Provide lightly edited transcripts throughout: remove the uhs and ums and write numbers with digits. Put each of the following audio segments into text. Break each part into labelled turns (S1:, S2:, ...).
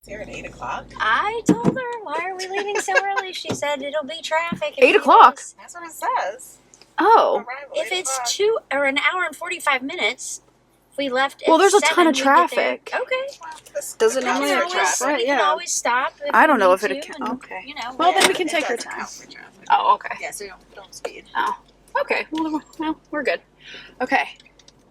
S1: Here at 8 o'clock.
S2: I told her, why are we leaving so early? She said it'll be traffic.
S3: 8 o'clock?
S1: That's what it says.
S3: Oh.
S1: Arrival,
S2: If
S1: 8
S2: it's
S1: o'clock.
S2: 2 or an hour and 45 minutes, if we left at
S3: Well, there's a
S2: 7,
S3: ton of
S2: we'd get there.
S3: traffic.
S2: Okay.
S1: Well, this
S4: Does it
S1: counts
S4: normally
S1: for
S4: have
S2: always,
S1: traffic.
S4: Right,
S2: we can
S4: yeah.
S2: always stop.
S3: I don't
S2: we
S3: know
S2: need
S3: if it
S2: to,
S3: accounts.
S2: and,
S3: Okay.
S2: You know,
S3: Well, then we
S1: It
S3: can take our
S1: doesn't
S3: time.
S1: count for traffic.
S3: Oh, okay.
S1: Yeah, so don't speed.
S3: Oh. Okay. Well, we're good. Okay.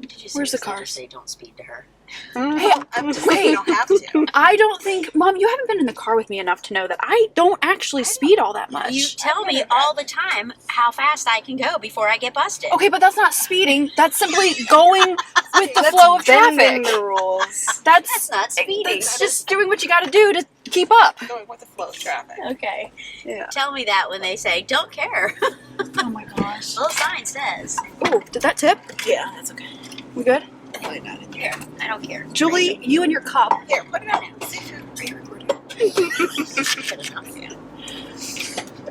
S2: Did you
S3: Where's the
S2: seriously
S3: cars?
S2: just say don't speed to her?
S3: Hey,
S1: I'm just saying you don't have to.
S3: I don't think, Mom, you haven't been in the car with me enough to know that I don't actually speed all that much.
S2: You tell me all the time how fast I can go before I get busted.
S3: Okay, but that's not speeding. That's simply going with the
S4: That's
S3: flow of
S4: bending
S3: traffic.
S4: the rules.
S2: That's not speeding.
S3: That's just doing what you got to do to keep up.
S1: Going with the flow of traffic.
S2: Okay.
S4: Yeah.
S2: Tell me that when they say, don't care.
S3: Oh my gosh.
S2: Little sign says.
S3: Oh, did that tip?
S1: Yeah, that's okay.
S3: We good?
S1: Definitely not in here.
S2: I don't care.
S3: Julie, you and your cup.
S1: Here, put it out. See if you're recording.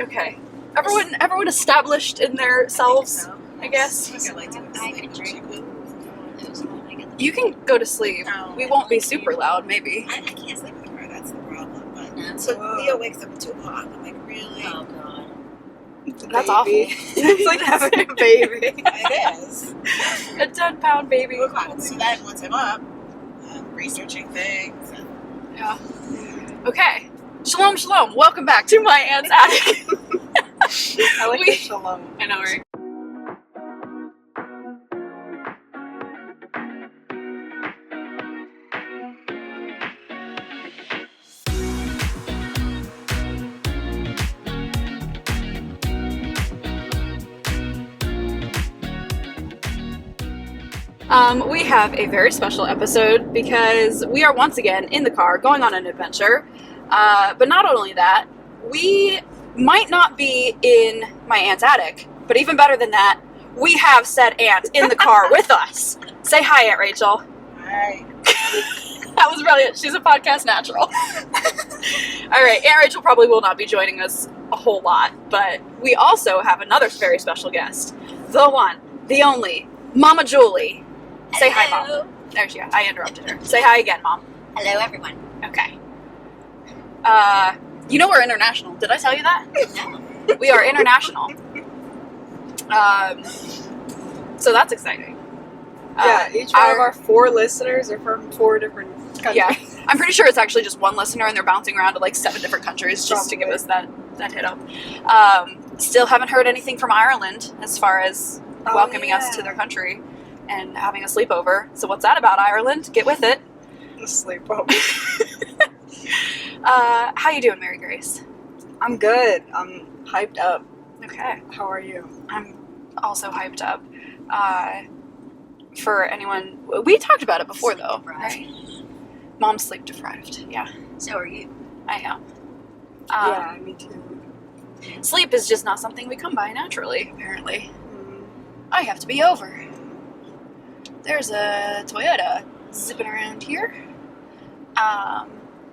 S3: Okay. Everyone established in their selves. I guess.
S1: I like to
S2: I
S1: sleep.
S2: can
S3: You can go to sleep.
S1: No.
S3: We won't be super loud, maybe.
S1: I can't sleep with her. That's the problem. But
S2: No.
S1: so Leo wakes up too hot. I'm like, really?
S2: Oh, God.
S3: That's awful.
S4: It's like having a baby.
S1: It is.
S3: A 10-pound baby.
S1: So then once I'm up, I'm researching things. And
S3: Yeah. Okay. Shalom, shalom. Welcome back to my aunt's attic.
S4: I like
S3: We-
S4: the shalom.
S3: I know, right? We have a very special episode because we are once again in the car going on an adventure. But not only that, we might not be in my aunt's attic, but even better than that, we have said aunt in the car with us. Say hi, Aunt Rachel.
S1: I
S3: That was brilliant. She's a podcast natural. All right, Aunt Rachel probably will not be joining us a whole lot, but we also have another very special guest. The one, the only, Mama Julie. Say hi, Mom.
S2: Hello.
S3: There she is. I interrupted her. Say hi again, Mom.
S2: Hello, everyone.
S3: Okay. You know we're international. Did I tell you that?
S2: No.
S3: We are international. So that's exciting.
S4: Yeah, each one of our 4 listeners are from 4 different countries.
S3: Yeah, I'm pretty sure it's actually just one listener, and they're bouncing around to like 7 different countries just to give us that hit up. Still haven't heard anything from Ireland as far as welcoming us to their country and having a sleepover. So what's that about, Ireland? Get with it.
S4: Sleepover.
S3: How you doing, Mary Grace?
S4: I'm good. I'm hyped up.
S3: Okay,
S4: How are you?
S3: I'm also hyped up. For anyone, we talked about it before though, right? Mom's sleep deprived. Yeah,
S2: So are you.
S3: I am.
S4: Yeah, me too.
S3: Sleep is just not something we come by naturally, apparently.
S4: Mm.
S3: I have to be over. There's a Toyota zipping around here.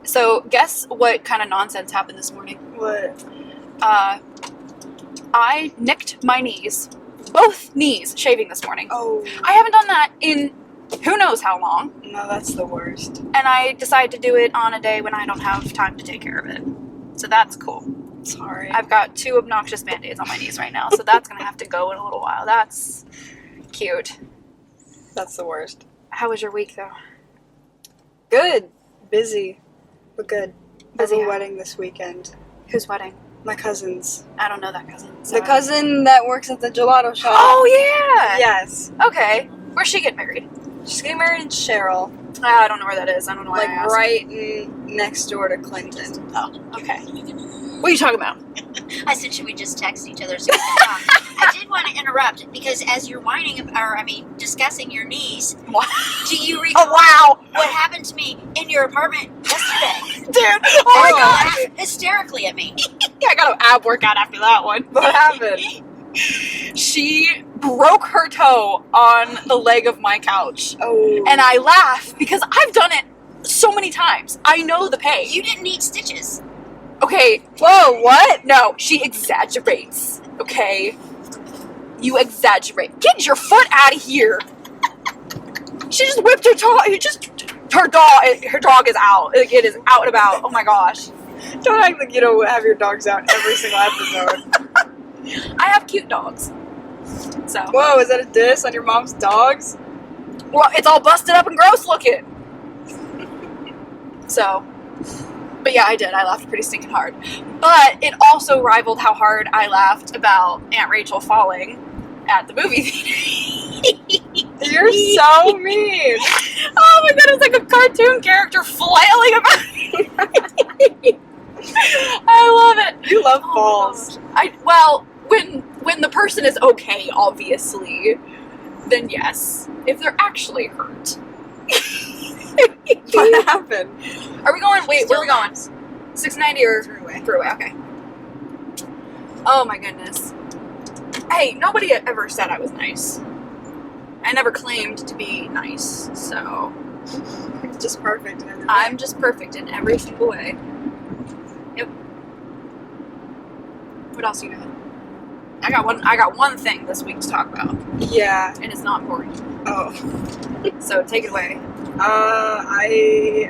S3: So guess what kind of nonsense happened this morning?
S4: What?
S3: I nicked my knees. Both knees shaving this morning.
S4: Oh,
S3: I haven't done that in who knows how long.
S4: no, that's the worst.
S3: And I decided to do it on a day when I don't have time to take care of it. So that's cool.
S4: Sorry.
S3: I've got 2 obnoxious band-aids on my knees right now, so that's gonna have to go in a little while. That's cute.
S4: That's the worst.
S3: How was your week though?
S4: Good. Busy, but good.
S3: Busy
S4: I have
S3: how?
S4: a wedding this weekend.
S3: Whose wedding?
S4: My cousin's.
S3: I don't know that cousin.
S4: The cousin that works at the gelato shop.
S3: Oh yeah.
S4: Yes.
S3: Okay. Where's she getting married?
S4: She's getting married in Cheryl.
S3: I don't know where that is. I don't know why
S4: Like
S3: I asked.
S4: right next door to Clinton.
S3: Oh, okay. What are you talking about?
S2: I said, should we just text each other so we can talk? I did want to interrupt because as you're discussing your knees,
S3: What?
S2: do you recall
S3: Oh wow,
S2: what happened to me in your apartment yesterday?
S3: dude! Oh my
S2: You
S3: god!
S2: laughed hysterically at me.
S3: I got an ab workout after that one.
S4: What happened?
S3: She broke her toe on the leg of my couch,
S4: Oh.
S3: and I laugh because I've done it so many times. I know the pain.
S2: You didn't need stitches.
S3: Okay. Whoa, what? No, she exaggerates. Okay. You exaggerate. Get your foot out of here. She just whipped her toe. You just Her dog is out. Like, it is out and about. Oh my gosh.
S4: Don't act like you don't have your dogs out every single episode.
S3: I have cute dogs. So,
S4: Whoa, is that a diss on your mom's dogs?
S3: well, it's all busted up and gross looking. So, but yeah, I did. I laughed pretty stinking hard. But it also rivaled how hard I laughed about Aunt Rachel falling at the movie theater.
S4: You're so mean.
S3: Oh my god, it's like a cartoon character flailing about. I love it.
S4: You love
S3: Oh my
S4: falls.
S3: well, when the person is okay, obviously, then yes. If they're actually hurt.
S4: What happened?
S3: Are we going? Wait, where are we
S2: Still
S3: going? 690 or
S1: Throughway.
S3: Throughway? Okay. Oh my goodness. Hey, nobody ever said I was nice. I never claimed to be nice, so
S4: Just perfect and everything.
S3: I'm just perfect in every single way. Yep. What else you got? I got one thing this week to talk about,
S4: Yeah.
S3: and it's not important.
S4: Oh.
S3: So take it away.
S4: I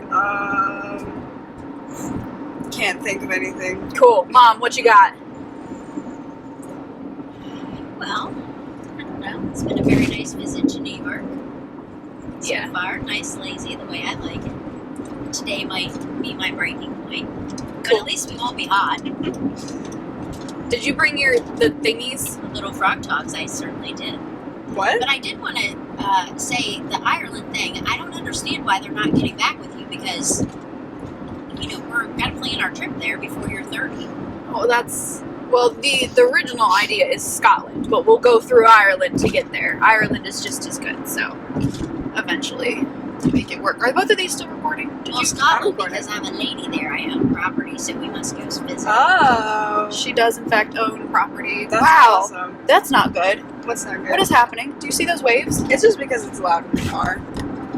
S4: can't think of anything.
S3: Cool. Mom, what you got?
S2: Well, I don't know. It's been a very nice visit to New York. So
S3: Yeah.
S2: far, nice, lazy, the way I like it. Today might be my breaking point. But
S3: Cool.
S2: at least we won't be hot.
S3: Did you bring the thingies?
S2: The little frog togs, I certainly did.
S4: What?
S2: But I did want to say the Ireland thing. I don't understand why they're not getting back with you because, you know, we're got to plan our trip there before you're 30.
S3: Oh, the original idea is Scotland, but we'll go through Ireland to get there. Ireland is just as good, so eventually to make it work. Are both of these still recording?
S2: Well, Scotland,
S4: recording?
S2: because I'm a lady there. I own property, so we must go visit.
S4: Oh.
S3: She does in fact own property.
S4: That's
S3: Wow,
S4: awesome.
S3: that's not good.
S4: What's not good?
S3: What is happening? Do you see those waves?
S4: It's just because it's loud in the car.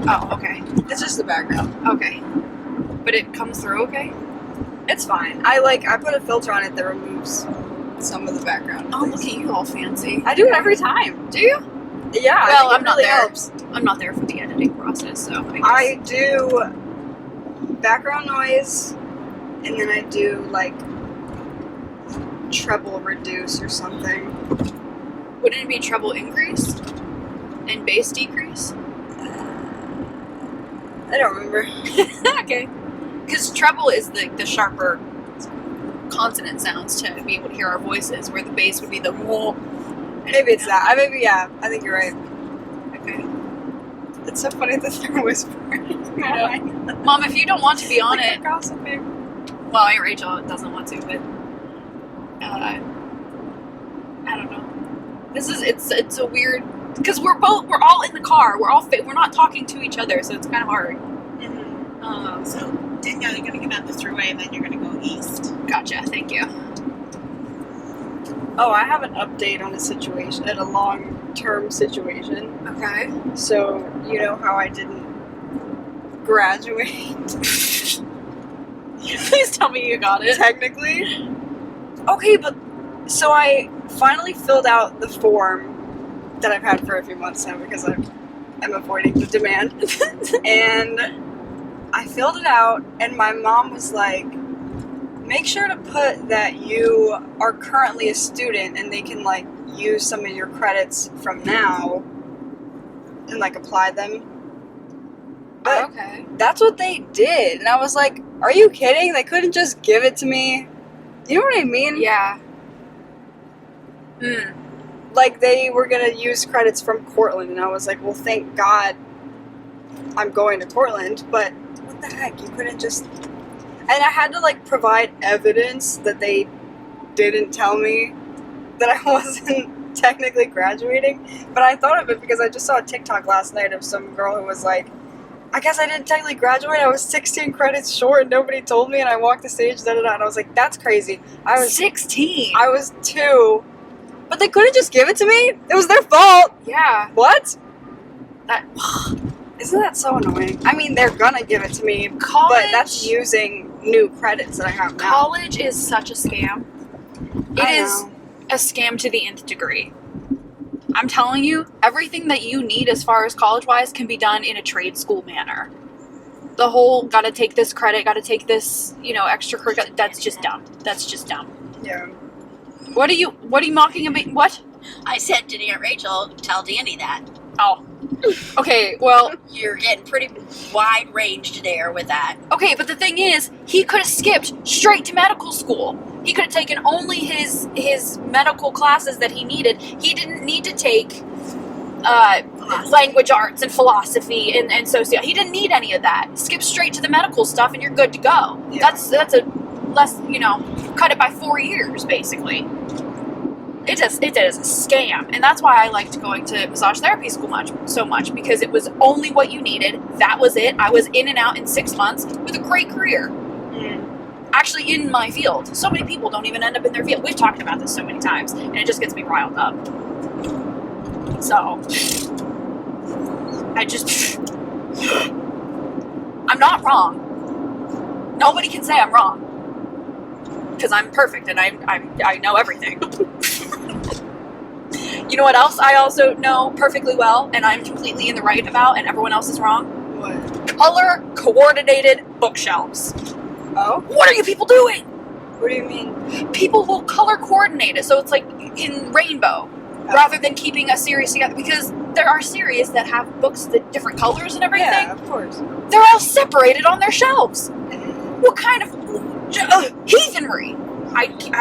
S3: Oh, okay,
S4: It's just the background.
S3: okay. But it comes through okay?
S4: It's fine. I put a filter on it that removes some of the background.
S3: Oh, look at you, all fancy.
S4: I do it every time.
S3: Do you?
S4: Yeah. I
S3: Well,
S4: think it
S3: I'm not
S4: really
S3: there.
S4: helps.
S3: I'm not there for the editing process, so I guess.
S4: I do background noise, and then I do treble reduce or something.
S3: Wouldn't it be treble increase and bass decrease?
S4: I don't remember.
S3: Okay. Because treble is the sharper consonant sounds to be able to hear our voices, where the bass would be the whoa.
S4: Maybe it's that. Yeah. I think you're right.
S3: Okay.
S4: It's so funny that they're whispering.
S3: Mom, if you don't want to be on
S4: Like
S3: it,
S4: they're gossiping.
S3: well, Aunt Rachel doesn't want to, but I don't know. It's a weird because we're all in the car. We're not talking to each other, so it's kind of hard.
S4: Mm-hmm.
S1: So, Danielle, you're going to get on the throughway and then you're going to go east.
S3: Gotcha. Thank you.
S4: Oh, I have an update on a situation, a long-term situation.
S3: Okay.
S4: So, you know how I didn't graduate,
S3: Please tell me you got it.
S4: technically? Okay, but so I finally filled out the form that I've had for a few months now because I'm avoiding the demand. And I filled it out, and my mom was like, make sure to put that you are currently a student and they can use some of your credits from now and apply them. But
S3: Okay.
S4: that's what they did, and I was like, are you kidding? They couldn't just give it to me. You know what I mean?
S3: Yeah. Hmm.
S4: They were gonna use credits from Cortland, and I was like, well, thank God I'm going to Cortland, but what the heck? You couldn't just. And I had to provide evidence that they didn't tell me that I wasn't technically graduating. But I thought of it because I just saw a TikTok last night of some girl who was like, I guess I didn't technically graduate. I was 16 credits short and nobody told me, and I walked the stage, da da da. And I was like, that's crazy. I was
S3: 16.
S4: I was 2. But they couldn't just give it to me? It was their fault.
S3: Yeah.
S4: What?
S3: That
S4: Isn't that so annoying? I mean, they're gonna give it to me,
S3: college.
S4: but that's using new credits that I have now.
S3: College is such a scam. It
S4: I
S3: is
S4: know.
S3: a scam to the nth degree. I'm telling you, everything that you need as far as college-wise can be done in a trade school manner. The whole gotta take this credit, gotta take this, extracurricular. That's just dumb. That's just dumb.
S4: Yeah.
S3: What are you mocking me? What?
S2: I said to Aunt Rachel, tell Danny that.
S3: Oh. Okay, well,
S2: You're getting pretty wide ranged there with that.
S3: okay, but the thing is, he could have skipped straight to medical school. He could have taken only his medical classes that he needed. He didn't need to take language arts and philosophy and sociology. He didn't need any of that. Skip straight to the medical stuff and you're good to go.
S4: Yeah.
S3: That's a less, cut it by 4 years, basically. It is a scam, and that's why I liked going to massage therapy school so much, because it was only what you needed. That was it. I was in and out in 6 months with a great career. Actually, in my field. So many people don't even end up in their field. We've talked about this so many times, and it just gets me riled up. So, I'm not wrong. Nobody can say I'm wrong. Because I'm perfect and I know everything. You know what else I also know perfectly well and I'm completely in the right about and everyone else is wrong?
S4: What?
S3: Color coordinated bookshelves.
S4: Oh?
S3: What are you people doing?
S4: What do you mean?
S3: People will color coordinate it so it's like in rainbow rather than keeping a series together, because there are series that have books that different colors and everything.
S4: Yeah, of course.
S3: They're all separated on their shelves. What kind of heathenry? I can't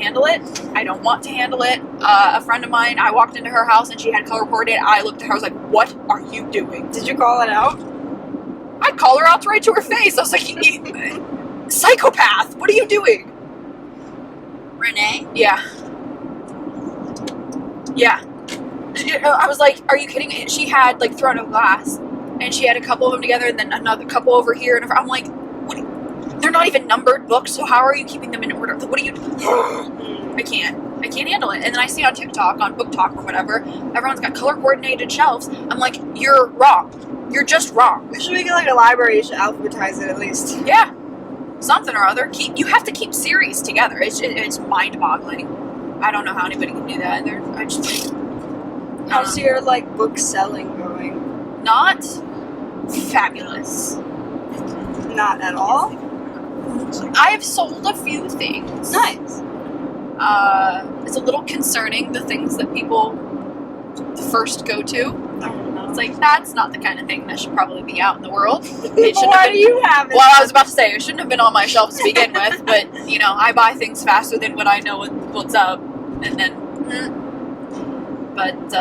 S3: handle it. I don't want to handle it. A friend of mine, I walked into her house and she had color coordinated. I looked at her, I was like, what are you doing?
S4: Did you call it out?
S3: I'd call her out right to her face. I was like, psychopath, what are you doing?
S2: Renee?
S3: Yeah. I was like, are you kidding me? She had like Throne of Glass and she had a couple of them together and then another couple over here. And I'm like, they're not even numbered books, so how are you keeping them in order? What are you I can't handle it. And then I see on TikTok, on Book Talk or whatever, everyone's got color coordinated shelves. I'm like, you're wrong. You're just wrong.
S4: We should make it like a library. You should alphabetize it at least.
S3: Yeah. Something or other. You have to keep series together. It's mind-boggling. I don't know how anybody can do that.
S4: How's your book selling going?
S3: Not fabulous.
S4: Not at all?
S3: I have sold a few things.
S4: Nice.
S3: It's a little concerning, the things that people first go to.
S4: I don't know.
S3: It's like, that's not the kind of thing that should probably be out in the world.
S4: Why do you have it?
S3: Well, I was about to say, it shouldn't have been on my shelves to begin with, but, I buy things faster than what I know what's up, and then, But,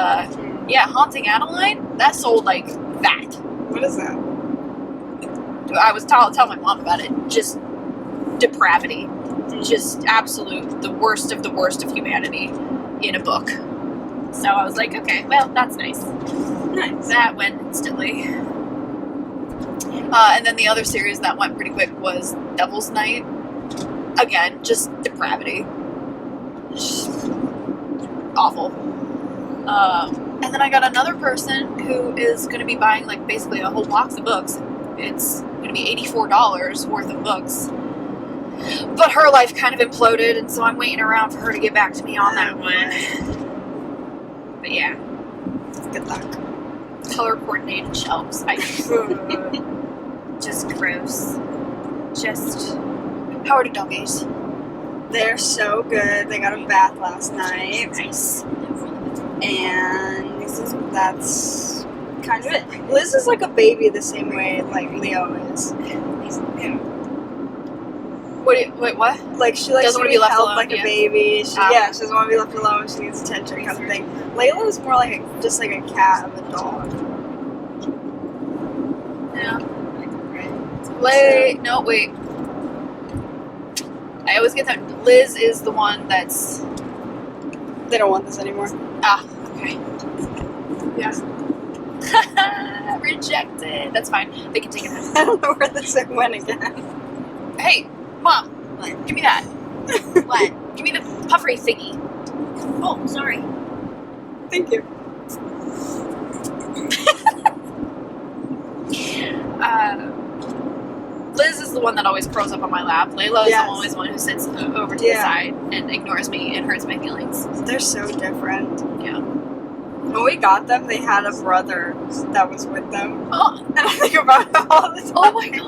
S3: yeah, Haunting Adeline, that sold like that.
S4: What is that?
S3: I was telling my mom about it. Just depravity. Just absolute, the worst of humanity in a book. So I was like, okay, well, that's nice.
S4: Nice.
S3: That went instantly. And then the other series that went pretty quick was Devil's Night. Again, just depravity. Just awful. And then I got another person who is going to be buying basically a whole box of books. It's going to be $84 worth of books. But her life kind of imploded, and so I'm waiting around for her to get back to me on that one. But yeah.
S4: Good luck.
S3: Color coordinated shelves. Just gross. Just. How are the doggies?
S4: They're so good. They got a bath last night.
S3: Nice.
S4: And that's kind of it. Liz is like a baby the same way Leo is.
S3: Wait, what?
S4: She likes
S3: Doesn't
S4: to
S3: wanna
S4: be
S3: be left
S4: held
S3: alone,
S4: like
S3: yeah.
S4: a baby. She
S3: Ah.
S4: doesn't want to be left alone. She needs attention kind of thing. Layla is more like just like a cat of a dog.
S3: Yeah. No, wait. I always get that. Liz is the one that's.
S4: They don't want this anymore.
S3: Okay. Yeah. Rejected. That's fine. They can take it home.
S4: I don't know where this went again.
S3: Hey, Mom.
S2: What?
S3: Give me that.
S2: What?
S3: Give me the puffery thingy.
S2: Oh, sorry.
S4: Thank you.
S3: Liz is the one that always curls up on my lap. Layla is
S4: Yes.
S3: always the one who sits over to
S4: Yeah.
S3: the side and ignores me and hurts my feelings.
S4: They're so different.
S3: Yeah.
S4: When we got them, they had a brother that was with them.
S3: Oh,
S4: And I think about it all the time.
S3: oh my gosh.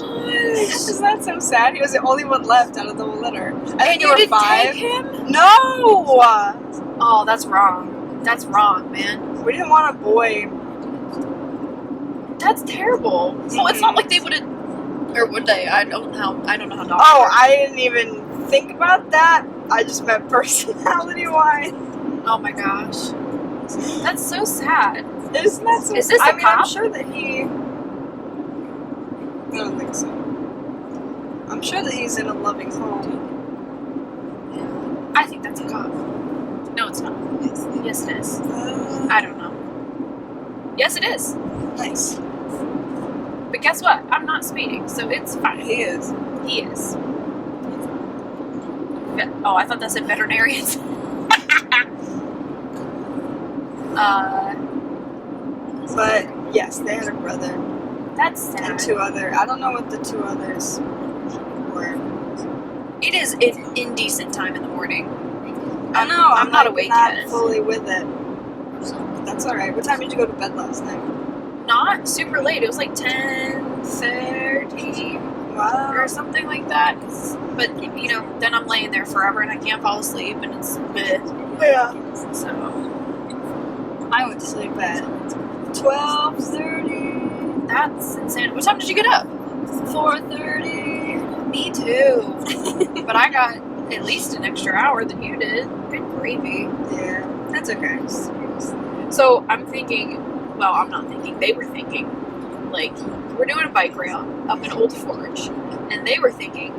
S4: Isn't that so sad? He was the only one left out of the whole litter. I think
S3: And
S4: there
S3: you
S4: were
S3: didn't
S4: 5.
S3: take him?
S4: No!
S3: Oh, that's wrong. That's wrong, man.
S4: We didn't want a boy.
S3: That's terrible. Well, it's not like they would have, or would they? I don't know how dogs
S4: Oh,
S3: work.
S4: I didn't even think about that. I just meant personality-wise.
S3: Oh my gosh. That's so sad.
S4: Isn't that so?
S3: Is this
S4: I
S3: a
S4: mean,
S3: cop?
S4: I'm sure that he. I don't think so. I'm sure that he's in a loving home.
S3: I think that's a cop. No, it's not. Yes, it is. I don't know. Yes, it is.
S4: Nice.
S3: But guess what? I'm not speeding, so it's fine.
S4: He is.
S3: He is. Oh, I thought that said veterinarians.
S4: But yes, they had a brother
S3: That's sad.
S4: and 2 other. I don't know what the 2 others were.
S3: It is an indecent time in the morning.
S4: I know.
S3: I'm not
S4: like,
S3: awake
S4: not
S3: yet.
S4: fully with it. That's all right. What time did you go to bed last night?
S3: Not super late. It was like 10:30
S4: Wow.
S3: or something like that. But you know, then I'm laying there forever and I can't fall asleep, and it's bleh.
S4: Yeah.
S3: So
S4: I went to sleep at 12:30.
S3: that's insane. What time did you get up?
S4: 4:30.
S3: Me too. But I got at least an extra hour than you did. Good gravy.
S4: Yeah, that's okay.
S3: So I'm thinking, well, I'm not thinking, they were thinking, like, we're doing a bike route up in Old Forge, and they were thinking,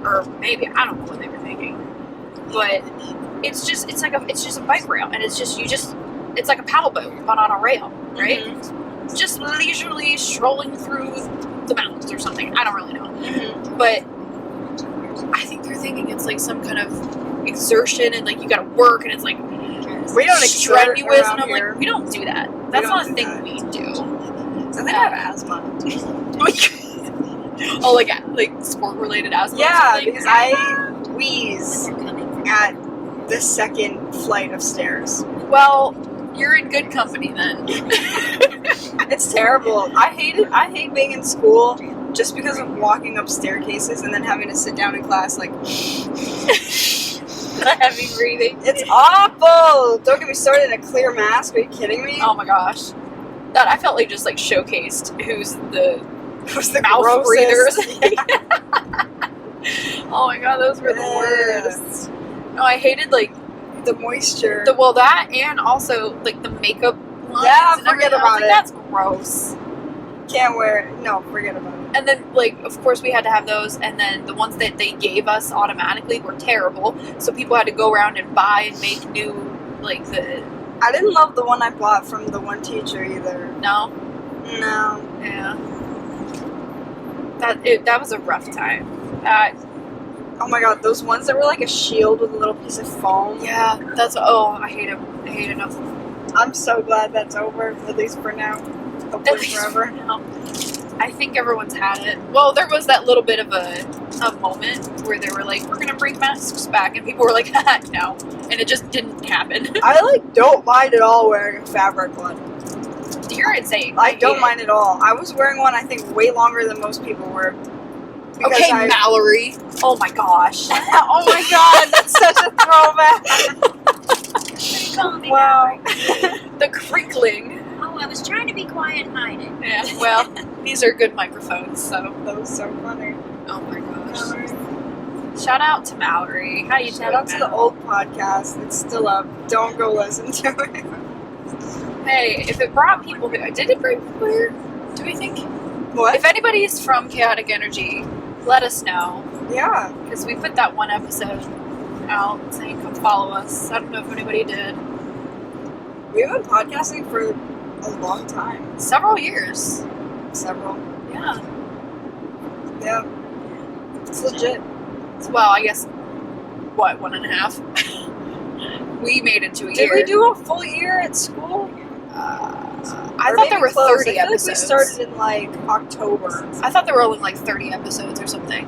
S3: or maybe, I don't know what they were thinking, but it's just a bike route, and it's like a paddle boat, but on a rail, right? Just leisurely strolling through the mountains or something. I don't really know. But I think they're thinking it's like some kind of exertion, and like you gotta work, and it's like
S4: We don't exert
S3: strenuous,
S4: around
S3: and I'm
S4: here.
S3: like, we don't do that. That's
S4: don't
S3: not a
S4: do
S3: thing
S4: that.
S3: we do.
S4: I think I have asthma.
S3: Oh, like sport-related asthma. or
S4: Yeah,
S3: something?
S4: because I wheeze at the second flight of stairs.
S3: Well, you're in good company then.
S4: It's terrible. I hate being in school just because of walking up staircases and then having to sit down in class like
S3: Heavy breathing.
S4: it's awful. Don't get me started in a clear mask. Are you kidding me?
S3: Oh my gosh. That I felt like just like showcased who's the
S4: Who's the
S3: mouth
S4: grossest?
S3: breathers. Oh my god, those were the
S4: Yeah.
S3: worst. No, I hated like
S4: The moisture.
S3: that and also like the makeup lines
S4: Yeah,
S3: and
S4: forget
S3: everything. I was
S4: about
S3: like,
S4: it.
S3: That's gross.
S4: Can't wear it. No, forget about it.
S3: And then, like, of course, we had to have those, and then the ones that they gave us automatically were terrible. So people had to go around and buy and make new, like the
S4: I didn't love the one I bought from the one teacher either.
S3: no,
S4: No.
S3: yeah. That was a rough time.
S4: Oh my god, those ones that were like a shield with a little piece of foam.
S3: Yeah, I hate them. I hate enough.
S4: I'm so glad that's over, at least for now.
S3: At
S4: Hopefully
S3: least
S4: forever.
S3: for now. I think everyone's had it. Well, there was that little bit of a moment where they were like, "We're gonna bring masks back," and people were like, "No," and it just didn't happen.
S4: I like don't mind at all wearing a fabric one.
S3: You're insane.
S4: I
S3: hate
S4: don't
S3: it.
S4: mind at all. I was wearing one I think way longer than most people were. Because
S3: Okay,
S4: I-
S3: Mallory. Oh my gosh.
S4: Oh my god, that's such a throwback. Wow.
S3: The crinkling.
S2: Oh, I was trying to be quiet and hide it.
S3: Yeah, well, these are good microphones, so.
S4: That was so funny.
S3: Oh my gosh. Shout out to Mallory. How you
S4: Shout
S3: doing,
S4: out to the
S3: Mal?
S4: old podcast. It's still up. Don't go listen to it.
S3: Hey, if it brought people here, did it bring people here? Do we think?
S4: What?
S3: If anybody's from Chaotic Energy, let us know.
S4: Yeah.
S3: Because we put that one episode out saying come follow us. I don't know if anybody did.
S4: We've been podcasting for a long time.
S3: Several years.
S4: Several.
S3: Yeah.
S4: Yeah. It's legit.
S3: Well, I guess, what, 1.5? We made it to a
S4: Did
S3: year.
S4: we do a full year at school?
S3: I
S4: Or
S3: thought there
S4: maybe
S3: were
S4: close.
S3: 30
S4: I feel
S3: episodes.
S4: Like we started in like October.
S3: I thought there were only like 30 episodes or something.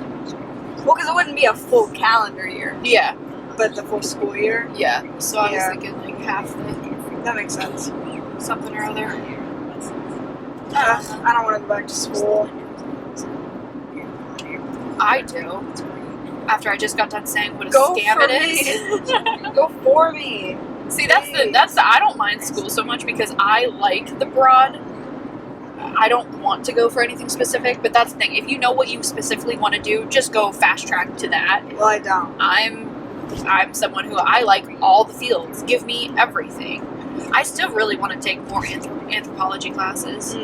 S4: Well, because it wouldn't be a full calendar year,
S3: Yeah,
S4: but the full school year.
S3: yeah. So I was
S4: Yeah.
S3: thinking like half the.
S4: That makes sense.
S3: something or other.
S4: I don't want to go back to school.
S3: I do. After I just got done saying what a
S4: Go
S3: scam
S4: for
S3: it is.
S4: Go for me.
S3: See, that's the I don't mind school so much because I like the broad. I don't want to go for anything specific, but that's the thing. If you know what you specifically want to do, just go fast track to that.
S4: Well, I don't.
S3: I'm someone who I like all the fields. Give me everything. I still really want to take more anthropology classes.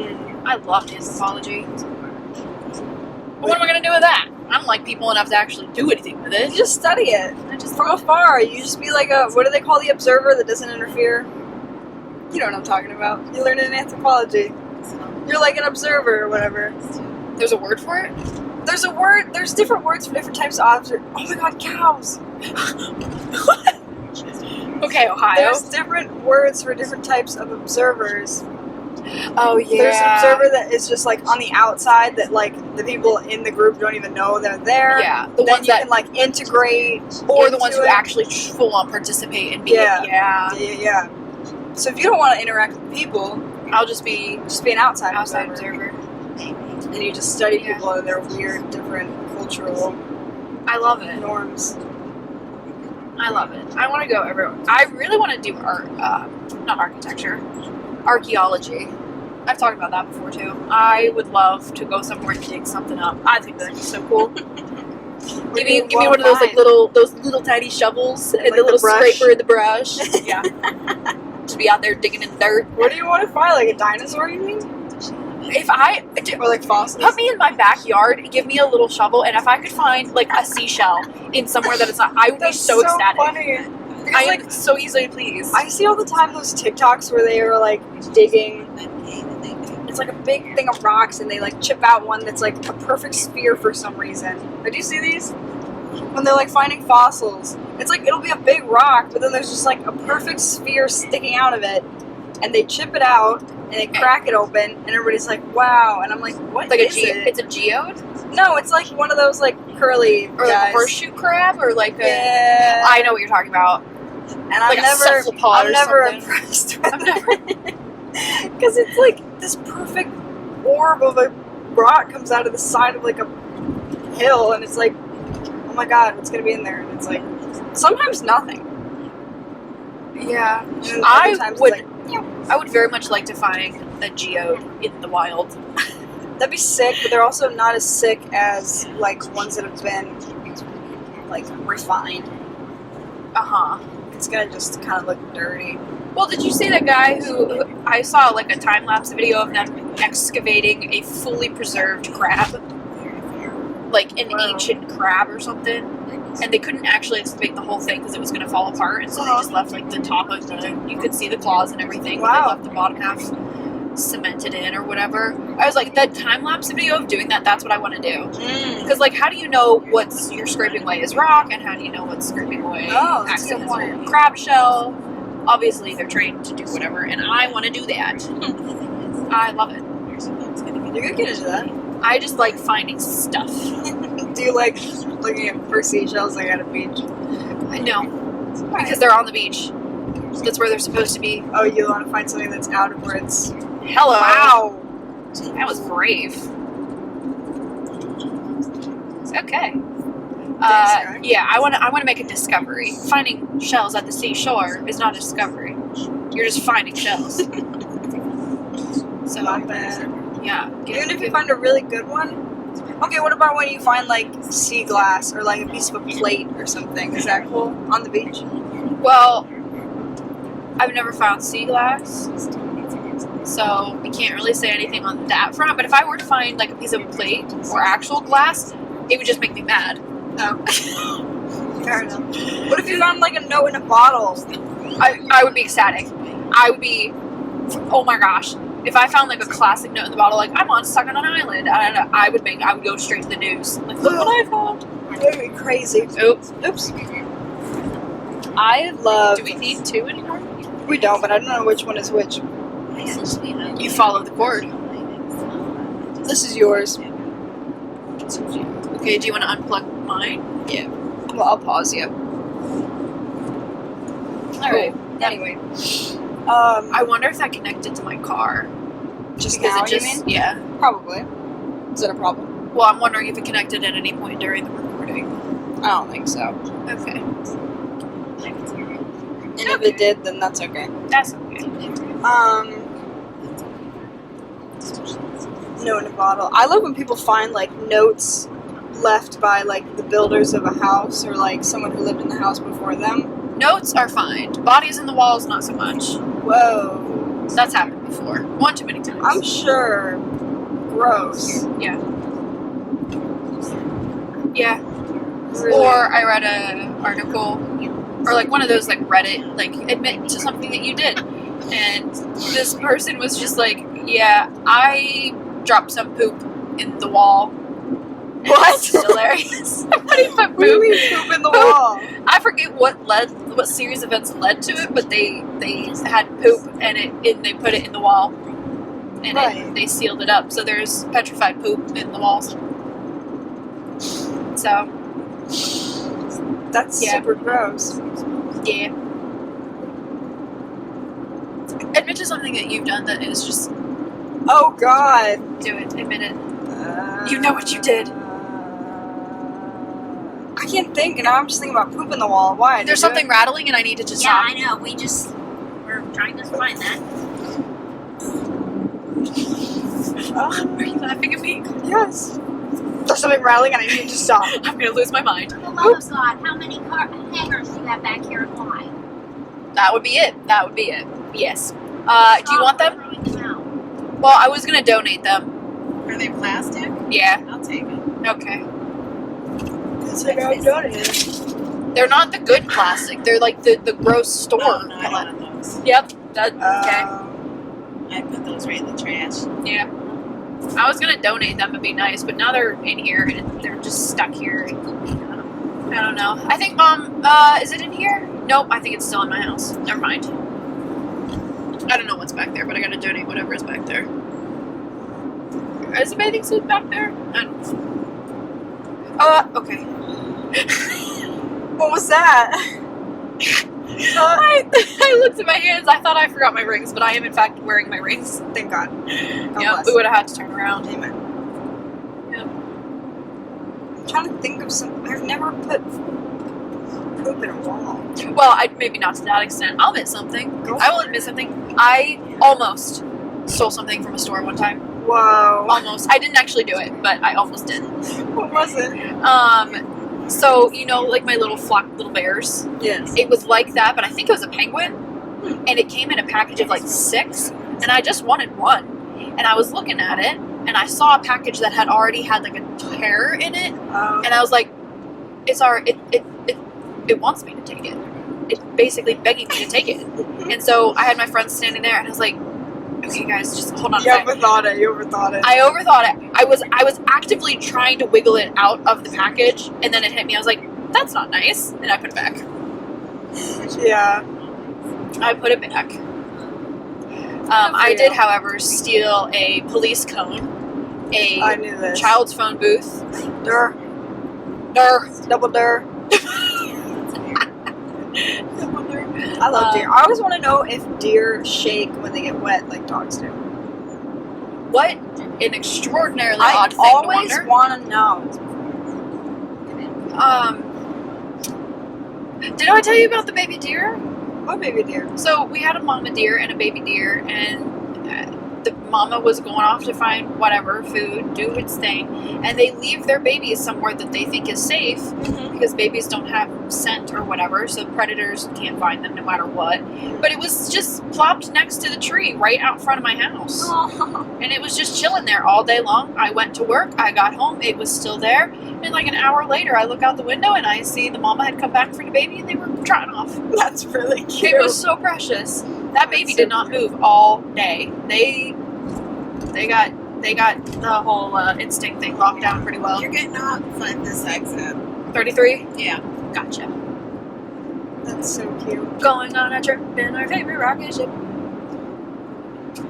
S3: I loved anthropology. But what am I going to do with that? I don't like people enough to actually do anything with
S4: You
S3: it.
S4: just study it. From afar. You just be like a, what do they call the observer that doesn't interfere? You know what I'm talking about. You learn it in anthropology. You're like an observer or whatever.
S3: There's a word for it?
S4: There's different words for different types of observer. Oh my god, cows!
S3: Okay, Ohio.
S4: There's different words for different types of observers.
S3: Oh, yeah.
S4: There's an observer that is just like on the outside that like the people in the group don't even know they're there.
S3: Yeah, the
S4: Then
S3: ones
S4: you
S3: that,
S4: can like integrate,
S3: or the ones who
S4: into it.
S3: actually full on participate and be,
S4: Yeah. Yeah. So if you don't want to interact with people,
S3: I'll just be
S4: an outside
S3: observer.
S4: and you just study
S3: Yeah.
S4: people and their weird, different cultural
S3: I love it.
S4: norms.
S3: I love it. I want to go everywhere. I really want to do art, not architecture, archaeology. I've talked about that before too. I would love to go somewhere and dig something up. I think that'd be so cool. Give me one of those like little tiny shovels and
S4: Like
S3: the little
S4: the brush?
S3: scraper and the brush. Yeah. Just be out there digging in the dirt.
S4: What do you want to find? Like a dinosaur, you mean?
S3: If I
S4: Or like fossils?
S3: put me in my backyard, give me a little shovel, and if I could find like a seashell in somewhere that it's not, I would be
S4: That's
S3: so ecstatic.
S4: funny.
S3: I
S4: Because,
S3: am so easily pleased.
S4: I see all the time those TikToks where they are like digging. It's like a big thing of rocks, and they like chip out one that's like a perfect sphere for some reason. Did you see these? When they're like finding fossils, it's like it'll be a big rock, but then there's just like a perfect sphere sticking out of it, and they chip it out and they crack it open, and everybody's like, "Wow!" And I'm like, "What
S3: like
S4: is
S3: a
S4: it?"
S3: it's a geode
S4: No, it's like one of those like curly
S3: or like
S4: guys.
S3: a horseshoe crab or like a.
S4: Yeah.
S3: I know what you're talking about.
S4: And
S3: Like a cephalopod
S4: I'm
S3: or
S4: never
S3: something.
S4: impressed with
S3: I've never.
S4: because it's like this perfect orb of a rock comes out of the side of like a hill, and it's like, oh my god, what's gonna be in there? And it's like sometimes nothing.
S3: Yeah,
S4: And other
S3: I
S4: times
S3: would.
S4: It's like,
S3: I would very much like to find a geode in the wild.
S4: that'd be sick, but they're also not as sick as like ones that have been like refined.
S3: Uh-huh.
S4: It's gonna just kind of look dirty.
S3: Well, did you see that guy who I saw like a time lapse video of them excavating a fully preserved crab, like an
S4: Wow.
S3: ancient crab or something, and they couldn't actually excavate the whole thing because it was going to fall apart, and so they just left like the top of the. You could see the claws and everything. But
S4: Wow.
S3: they left the bottom half cemented in or whatever. I was like, that time lapse video of doing that. That's what I want to do. Because, like, how do you know what's you're scraping away is rock, and how do you know what's scraping away
S4: Oh, that's a
S3: actually
S4: good
S3: is
S4: point.
S3: a crab shell? Obviously, they're trained to do whatever, and I want to do that. I love it.
S4: You could get into that.
S3: I just like finding stuff.
S4: Do you like looking at for seashells like at a beach?
S3: I know. Because they're on the beach. That's where they're supposed to be.
S4: Oh, you want to find something that's out of where it's.
S3: Hello.
S4: Wow.
S3: That was brave. Okay.
S4: Thanks,
S3: Yeah, I want to make a discovery. Finding shells at the seashore is not a discovery. You're just finding shells. So,
S4: Not bad.
S3: yeah.
S4: Even if you find a really good one. Okay, what about when you find like sea glass or like a piece of a plate or something? Is that cool on the beach?
S3: Well, I've never found sea glass, so I can't really say anything on that front. But if I were to find like a piece of a plate or actual glass, it would just make me mad.
S4: Oh. Fair enough. What if you found like a note in a bottle?
S3: I would be ecstatic. I would be, oh my gosh. If I found like a classic note in the bottle, like I'm stuck on an island, I would go straight to the news. Like, look what I found.
S4: That would be crazy.
S3: Oops.
S4: Oops.
S3: I
S4: Love.
S3: Do we need two anymore?
S4: We don't, but I don't know which one is which.
S3: You follow the cord.
S4: This is yours.
S3: Okay, do you want to unplug mine?
S4: Yeah. Well, I'll pause you.
S3: Alright.
S4: Anyway.
S3: I wonder if that connected to my car.
S4: Just
S3: Because
S4: now,
S3: it just,
S4: you mean?
S3: yeah.
S4: Probably. Is it a problem?
S3: Well, I'm wondering if it connected at any point during the recording.
S4: I don't think so.
S3: Okay.
S4: And if it did, then that's okay.
S3: That's okay.
S4: Note in a bottle. I love when people find like notes left by like the builders of a house or like someone who lived in the house before them.
S3: Notes are fine. Bodies in the walls, not so much.
S4: Whoa.
S3: That's happened before. One too many times.
S4: I'm sure. Gross.
S3: Yeah. Yeah.
S4: Really.
S3: Or I read an article, or like one of those like Reddit, like admit to something that you did. And this person was just like, yeah, I dropped some poop in the wall. And
S4: What?
S3: It's still there. Somebody put
S4: What do you
S3: poop.
S4: mean poop in the wall?
S3: I forget what series of events led to it, but they had poop and they put it in the wall, and
S4: Right.
S3: they sealed it up. So there's petrified poop in the walls. So
S4: That's
S3: Yeah.
S4: super gross.
S3: yeah, admit to something that you've done that is just
S4: Oh God.
S3: do it. Admit it. You know what you did.
S4: I can't think, and I'm just thinking about poop in the wall. Why? Did
S3: There's
S4: you do
S3: something rattling, and I need to just
S2: Yeah,
S3: stop.
S2: I know. We're trying to find that.
S4: it?
S3: Are you laughing at me?
S4: Yes. There's something rattling, and I need to stop.
S3: I'm gonna lose my mind.
S2: For the love of God, how many hangers do you have back here and why?
S3: That would be it. That would be it. Yes. Do you want them?
S2: Throwing them out.
S3: Well, I was gonna donate them.
S1: Are they plastic?
S3: Yeah.
S1: I'll take it.
S3: Okay.
S4: It's like I've done it.
S3: They're not the good plastic. They're like the gross store.
S1: Oh, no, I don't want those.
S3: Yep. That okay.
S1: I put those right in the trash.
S3: Yeah. I was gonna donate them. It'd be nice, but now they're in here and they're just stuck here. I don't know. I think Mom. Is it in here? Nope. I think it's still in my house. Never mind. I don't know what's back there, but I gotta donate whatever is back there. Is the bathing suit back there? I don't know. Okay.
S4: What was that?
S3: I looked at my hands. I thought I forgot my rings, but I am in fact wearing my rings.
S4: Thank God.
S3: Yeah,
S4: bless.
S3: we would have had to turn around.
S4: Amen.
S3: Yep.
S4: I'm trying to think of some. I've never put poop in a wall.
S3: Well, maybe not to that extent. I'll admit something.
S4: Go
S3: I will
S4: for
S3: admit something. I almost stole something from a store one time.
S4: Whoa.
S3: Almost. I didn't actually do it, but I almost did.
S4: What was it?
S3: So you know, like my little flock, little bears.
S4: Yes.
S3: It was like that, but I think it was a penguin, and it came in a package of like 6, and I just wanted one, and I was looking at it, and I saw a package that had already had like a tear in it, and I was like, it wants me to take it. It's basically begging me to take it, and so I had my friends standing there, and I was like, okay, guys, just hold on a
S4: You
S3: second.
S4: overthought it. You overthought it.
S3: I overthought it. I was actively trying to wiggle it out of the package, and then it hit me. I was like, that's not nice, and I put it back.
S4: Yeah.
S3: I put it back. I did, however, steal a police cone,
S4: I
S3: a
S4: knew this.
S3: child's phone booth.
S4: Dur. Double dur. I love deer. I always want to know if deer shake when they get wet like dogs do.
S3: What an extraordinarily
S4: I
S3: odd thing
S4: always
S3: to wonder.
S4: want to know.
S3: Did I tell you about the baby deer?
S4: What baby deer?
S3: So we had a mama deer and a baby deer, and the mama was going off to find whatever food, do its thing, and they leave their babies somewhere that they think is safe because babies don't have scent or whatever, so predators can't find them no matter what. But it was just plopped next to the tree right out front of my house,
S4: Oh.
S3: and it was just chilling there all day long. I went to work, I got home, it was still there, and like an hour later, I look out the window and I see the mama had come back for the baby, and they were trotting off.
S4: That's really cute.
S3: It was so precious. That baby did not move all day. They got the whole instinct thing locked down pretty well.
S1: You're getting off at this exit.
S3: 33?
S1: Yeah.
S3: Gotcha.
S4: That's so cute.
S3: Going on a trip in our favorite rocket ship.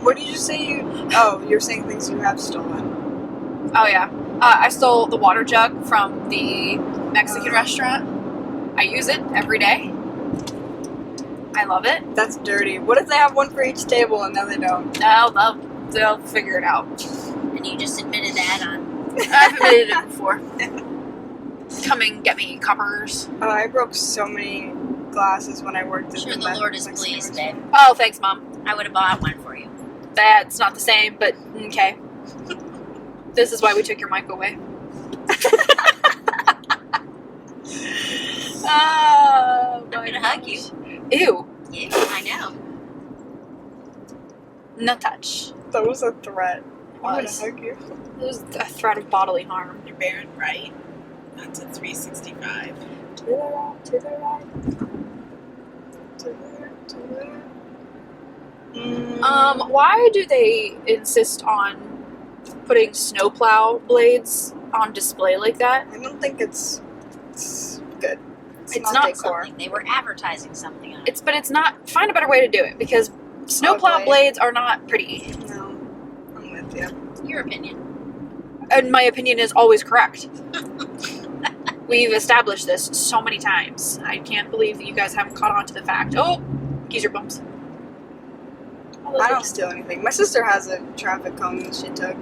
S4: What did you say you... Oh, you're saying things you have stolen.
S3: Oh yeah. I stole the water jug from the Mexican restaurant. I use it every day. I love it.
S4: That's dirty. What if they have one for each table and now they don't?
S3: No, they'll figure it out.
S2: And you just admitted that on.
S3: I've admitted it before. Come and get me, coppers.
S4: I broke so many glasses when I worked at
S2: Sure,
S4: the
S2: the Lord is
S4: Mexican
S2: pleased,
S4: restaurant.
S2: babe.
S3: Oh, thanks, Mom.
S2: I would have bought one for you.
S3: That's not the same, but okay. This is why we took your mic away. Oh,
S2: I'm gonna hug you.
S3: Ew.
S2: Yeah, I know.
S3: No touch.
S4: That was a threat. I'm
S3: Was.
S4: gonna hug you.
S3: It was a threat of bodily harm.
S1: You're bearing right. That's a 365.
S4: To the right, to the right. To the right, to the right.
S3: Why do they insist on putting snowplow blades on display like that?
S4: I don't think it's good.
S3: It's
S4: not
S3: not
S4: decor.
S2: Something. They were advertising something on it.
S3: But it's not. Find a better way to do it because snowplow
S4: Ugly.
S3: blades are not pretty.
S4: No, I'm with you.
S2: Your opinion.
S3: And my opinion is always correct. We've established this so many times. I can't believe that you guys haven't caught on to the fact. Oh, geezer bumps.
S4: I don't steal anything. My sister has a traffic cone that she took.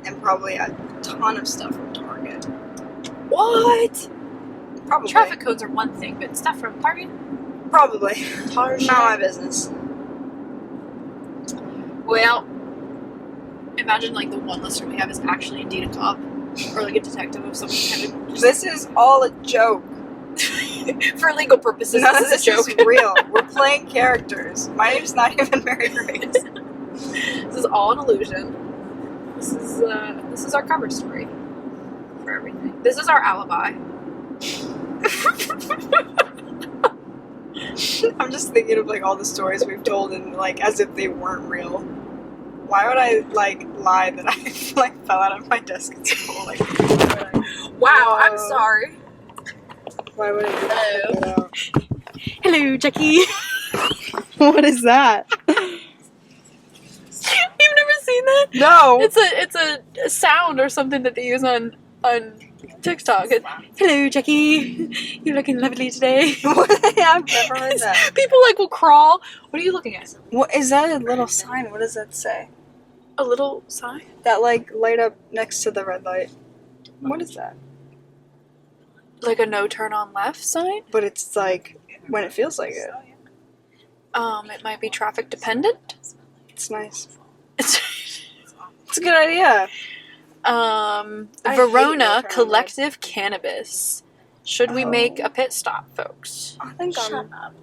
S4: And probably a ton of stuff from Target.
S3: What?
S4: Probably.
S3: Traffic codes are one thing, but stuff from Target?
S4: Probably. Not my business.
S3: Well, imagine like the one listener we have is actually indeed a cop or like a detective of some kind of.
S4: This is all a joke.
S3: For legal purposes,
S4: None of
S3: this is a
S4: this
S3: joke.
S4: is real. We're playing characters. My name's not even Mary Grace.
S3: This is all an illusion. This is our cover story for everything. This is our alibi.
S4: I'm just thinking of like all the stories we've told and like as if they weren't real. Why would I like lie that I like fell out of my desk at school? Like, why would I?
S3: Wow, I'm
S4: Whoa.
S3: sorry.
S4: Why would I do that?
S3: Hello, Jackie.
S4: What is that?
S3: You've never seen that?
S4: No.
S3: It's a sound or something that they use on TikTok. Hello, Jackie. You're looking lovely today.
S4: I've never heard that.
S3: People like will crawl. What are you looking at?
S4: What is that? A little sign? What does that say?
S3: A little sign?
S4: That like light up next to the red light. What is that?
S3: Like a no turn on left sign?
S4: But it's like when it feels like it.
S3: It might be traffic dependent.
S4: It's nice.
S3: It's
S4: It's a good idea. I hate no
S3: Verona
S4: turn on
S3: Collective Cannabis. Should we make a pit stop, folks?
S4: I think
S2: Shut
S4: I'm.
S2: up.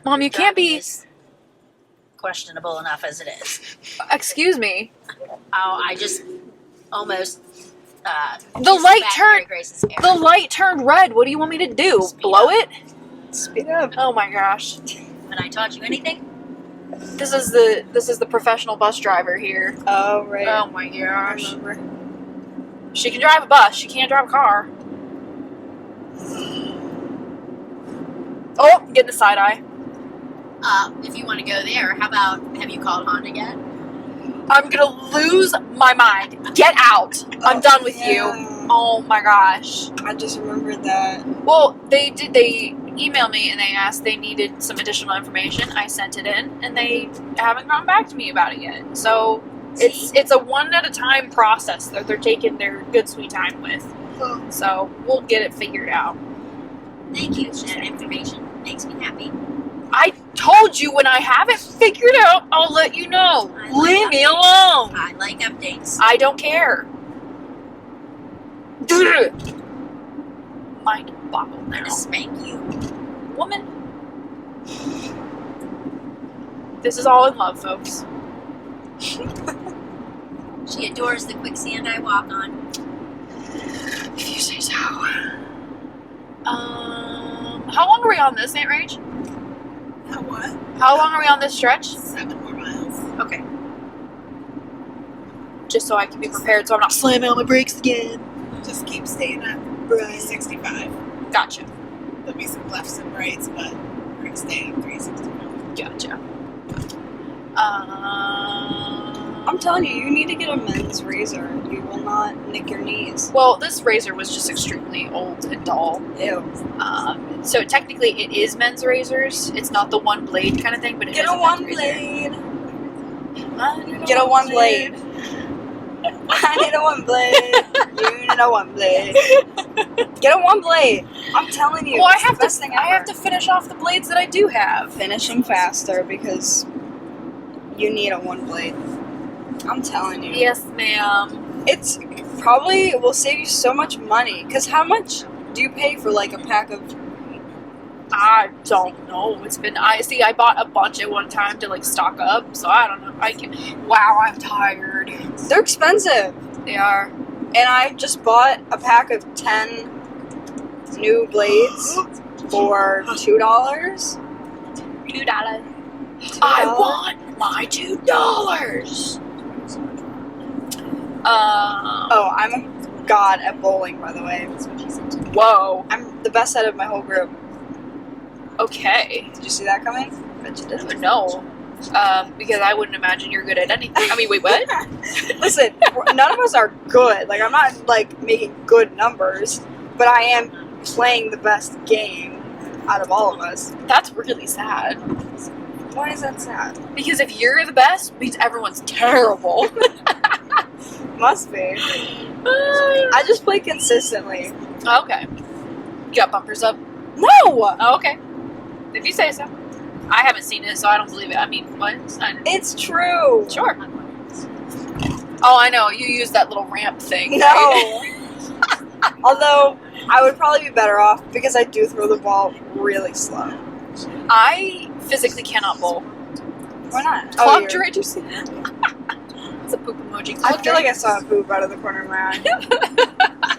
S3: Mom, you can't be.
S2: It's questionable enough as it is.
S3: Excuse me.
S2: Oh, I just almost.
S3: The
S2: kissed
S3: light
S2: back
S3: turned-
S2: Mary Grace's hair.
S3: The light turned red. What do you want me to do?
S2: Speed
S3: Blow
S2: up.
S3: it?
S4: Speed up.
S3: Oh my gosh.
S2: When I taught you anything,
S3: This is the professional bus driver here.
S4: Oh right.
S3: Oh my
S4: I
S3: gosh.
S4: remember.
S3: She can drive a bus. She can't drive a car. Oh, getting the side eye.
S2: if you want to go there, how about have you called Honda yet?
S3: I'm gonna lose my mind. Get out. I'm done with you.
S4: Yeah.
S3: Oh my gosh.
S4: I just remembered that.
S3: Well, they emailed me and they asked they needed some additional information. I sent it in and they haven't gotten back to me about it yet. So it's a one at a time process that they're taking their good sweet time with. So we'll get it figured out.
S2: Thank you. That information makes me happy.
S3: I told you when I have it figured out, I'll let you know.
S2: I like
S3: Leave me
S2: updates.
S3: alone.
S2: I like updates.
S3: I don't care. Mind boggle
S2: I'm
S3: now.
S2: gonna spank you.
S3: Woman. This is all in love, folks.
S2: She adores the quicksand I walk on.
S3: If you say so. How long are we on this, Aunt Rage?
S1: Now what?
S3: How long are we on this stretch?
S1: 7 more miles.
S3: Okay. Just so I can be prepared so I'm not slamming on my brakes again.
S1: Just keep staying at 365.
S3: Gotcha.
S1: There'll be some lefts and rights, but we're going to stay at 365.
S3: Gotcha.
S4: I'm telling you, you need to get a men's razor. You will not nick your knees.
S3: Well, this razor was just extremely old and dull.
S4: Ew.
S3: So technically, it is men's razors. It's not the one blade kind of thing, but it
S4: Get
S3: is
S4: a
S3: men's
S4: one
S3: razor.
S4: blade.
S3: I need
S4: Get a one blade. I need a one blade. You need a one blade. Get a one blade. I'm telling you.
S3: Well, I
S4: it's the
S3: have
S4: best
S3: to.
S4: thing
S3: I have
S4: ever.
S3: to finish off the blades that I do have.
S4: Finish them faster because you need a one blade. I'm telling you.
S3: Yes, ma'am.
S4: It's probably will save you so much money. Because how much do you pay for like a pack of?
S3: I don't know. It's been. I bought a bunch at one time to like stock up. So I don't know. I can. Wow, I'm tired.
S4: They're expensive.
S3: They are.
S4: And I just bought a pack of 10 new blades for $2.
S3: $2. I want my $2.
S4: Oh, I'm a god at bowling, by the way.
S3: Whoa.
S4: I'm the best out of my whole group.
S3: Okay.
S4: Did you see that coming? Bet you didn't.
S3: No. Because I wouldn't imagine you're good at anything. I mean, wait, what?
S4: Listen, none of us are good. Like, I'm not, like, making good numbers, but I am playing the best game out of all of us.
S3: That's really sad.
S4: Why is that sad?
S3: Because if you're the best, means everyone's terrible.
S4: Must be. I just play consistently.
S3: Okay. You got bumpers up?
S4: No!
S3: Oh, okay. If you say so. I haven't seen it, so I don't believe it. I mean, what?
S4: It's true.
S3: Sure. Oh, I know. You use that little ramp thing.
S4: No.
S3: Right?
S4: Although, I would probably be better off because I do throw the ball really slow.
S3: I physically cannot bowl.
S4: Why not?
S3: Clock
S4: you're-
S3: Dre, did you see that? It's a poop emoji.
S4: I feel like I saw a poop out of the corner of my eye.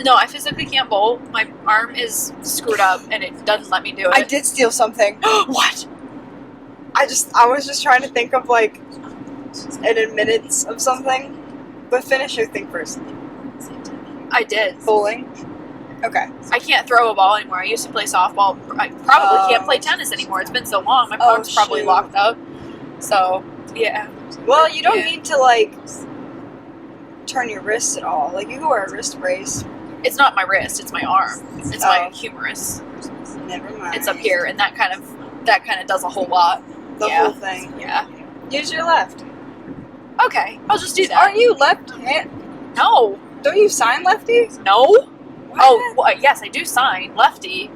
S3: No, I physically can't bowl. My arm is screwed up, and it doesn't let me do it.
S4: I did steal something.
S3: What?
S4: I was just trying to think of like an admittance of something. But finish your thing first.
S3: I did.
S4: Bowling. Okay.
S3: I can't throw a ball anymore. I used to play softball. I probably can't play tennis anymore. It's been so long. My arm's probably
S4: shoot.
S3: locked up. So, yeah.
S4: Well, you don't
S3: Yeah.
S4: need to like turn your wrists at all. Like you can wear a wrist brace.
S3: It's not my wrist. It's my arm. It's my
S4: Oh.
S3: humerus.
S4: Never mind.
S3: It's up here, and that kind of does a whole lot.
S4: The
S3: Yeah.
S4: whole thing.
S3: Yeah.
S4: Use your left.
S3: Okay, I'll just do that.
S4: Aren't you left hand?
S3: No.
S4: Don't you sign lefty?
S3: No.
S4: What?
S3: Oh, well, yes, I do sign lefty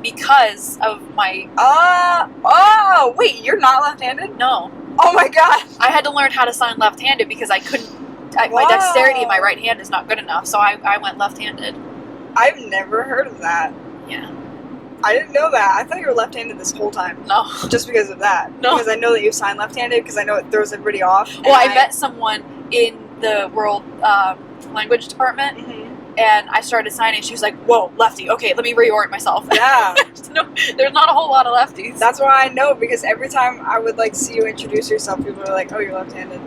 S3: because of my
S4: oh, wait, you're not left-handed?
S3: no.
S4: Oh my god.
S3: I had to learn how to sign left-handed because I couldn't. My
S4: Wow.
S3: dexterity in my right hand is not good enough, so I went left-handed.
S4: I've never heard of that.
S3: Yeah.
S4: I didn't know that. I thought you were left-handed this whole time.
S3: No.
S4: Just because of that.
S3: No.
S4: Because I know that you sign left-handed because I know it throws everybody off.
S3: Well, I met someone in the world language department,
S4: Mhm.
S3: and I started signing. She was like, "Whoa, lefty. Okay, let me reorient myself."
S4: Yeah.
S3: No, there's not a whole lot of lefties.
S4: That's why I know, because every time I would like see you introduce yourself, people were like, "Oh, you're left-handed,"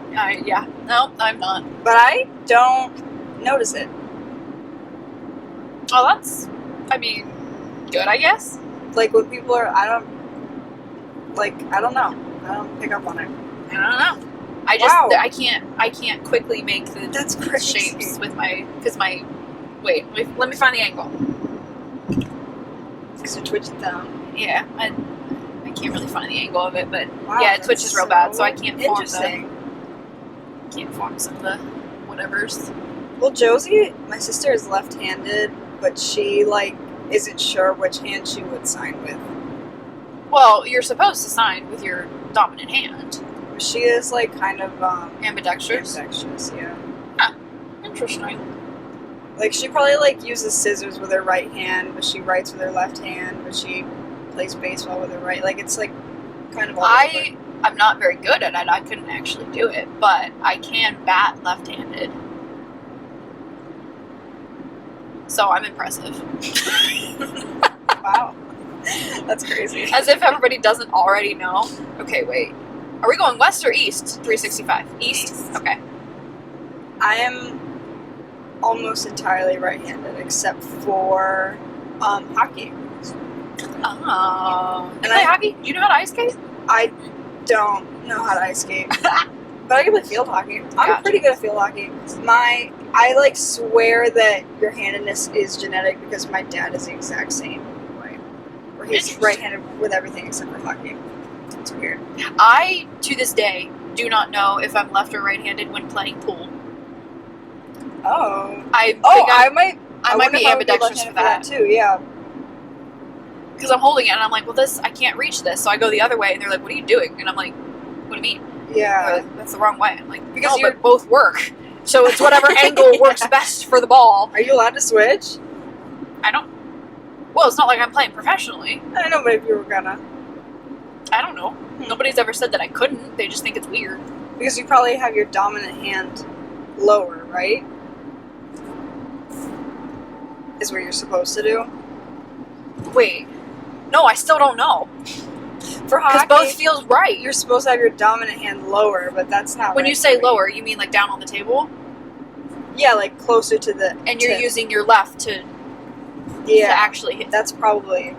S3: Yeah. No, I'm not.
S4: but I don't notice it.
S3: Oh, that's. I mean, good, I guess.
S4: Like when people are, I don't know. I don't pick up on it.
S3: I don't know. I just
S4: Wow.
S3: I can't quickly make the
S4: That's crazy.
S3: shapes with my wait, let me find the angle.
S4: Because you're twitching down.
S3: Yeah, I can't really find the angle of it, but
S4: Wow,
S3: yeah, it
S4: that's
S3: twitches real bad, so I can't form
S4: interesting.
S3: some of the whatevers.
S4: Well, Josie, my sister, is left-handed, but she like isn't sure which hand she would sign with.
S3: Well, you're supposed to sign with your dominant hand.
S4: She is like kind of
S3: Ambidextrous.
S4: ambidextrous, yeah.
S3: Interesting.
S4: Like she probably like uses scissors with her right hand, but she writes with her left hand, but she plays baseball with her right. Like it's like kind of all over.
S3: I'm not very good at it. I couldn't actually do it, but I can bat left-handed. So I'm impressive.
S4: Wow. That's crazy.
S3: As if everybody doesn't already know. Okay, wait. Are we going west or east? 365. East? Okay.
S4: I am almost entirely right-handed, except for hockey.
S3: Oh. You
S4: And
S3: play
S4: I-
S3: hockey? Do you know how to ice skate?
S4: I don't know how to ice skate. But I can play field hockey. I'm
S3: Gotcha.
S4: pretty good at field hockey. I like swear that your handedness is genetic because my dad is the exact same way. Where he's
S3: Interesting.
S4: right-handed with everything except for hockey. It's weird.
S3: I, to this day, do not know if I'm left or right-handed when playing pool.
S4: Oh.
S3: I think
S4: I
S3: I
S4: might
S3: might
S4: wonder
S3: be
S4: if I would
S3: ambidextrous for
S4: left-handed
S3: that.
S4: too. Yeah.
S3: Because I'm holding it and I'm like, well, this, I can't reach this. So I go the other way and they're like, what are you doing? And I'm like, what do you mean? They're
S4: Yeah.
S3: like, that's the wrong way. I'm like,
S4: Because
S3: no,
S4: you're-
S3: but both work. So it's whatever angle works best for the ball.
S4: Are you allowed to switch?
S3: I don't. Well, it's not like I'm playing professionally.
S4: I don't know, but if you were gonna,
S3: I don't know. Nobody's ever said that I couldn't. They just think it's weird.
S4: because you probably have your dominant hand lower, right? Is what you're supposed to do.
S3: Wait. No, I still don't know.
S4: For
S3: Because
S4: hockey,
S3: both feels right.
S4: you're supposed to have your dominant hand lower, but that's not.
S3: When
S4: right
S3: you say
S4: for me.
S3: lower, you mean like down on the table?
S4: Yeah, like closer to the.
S3: And you're
S4: tip.
S3: using your left to
S4: Yeah,
S3: actually hit.
S4: that's probably.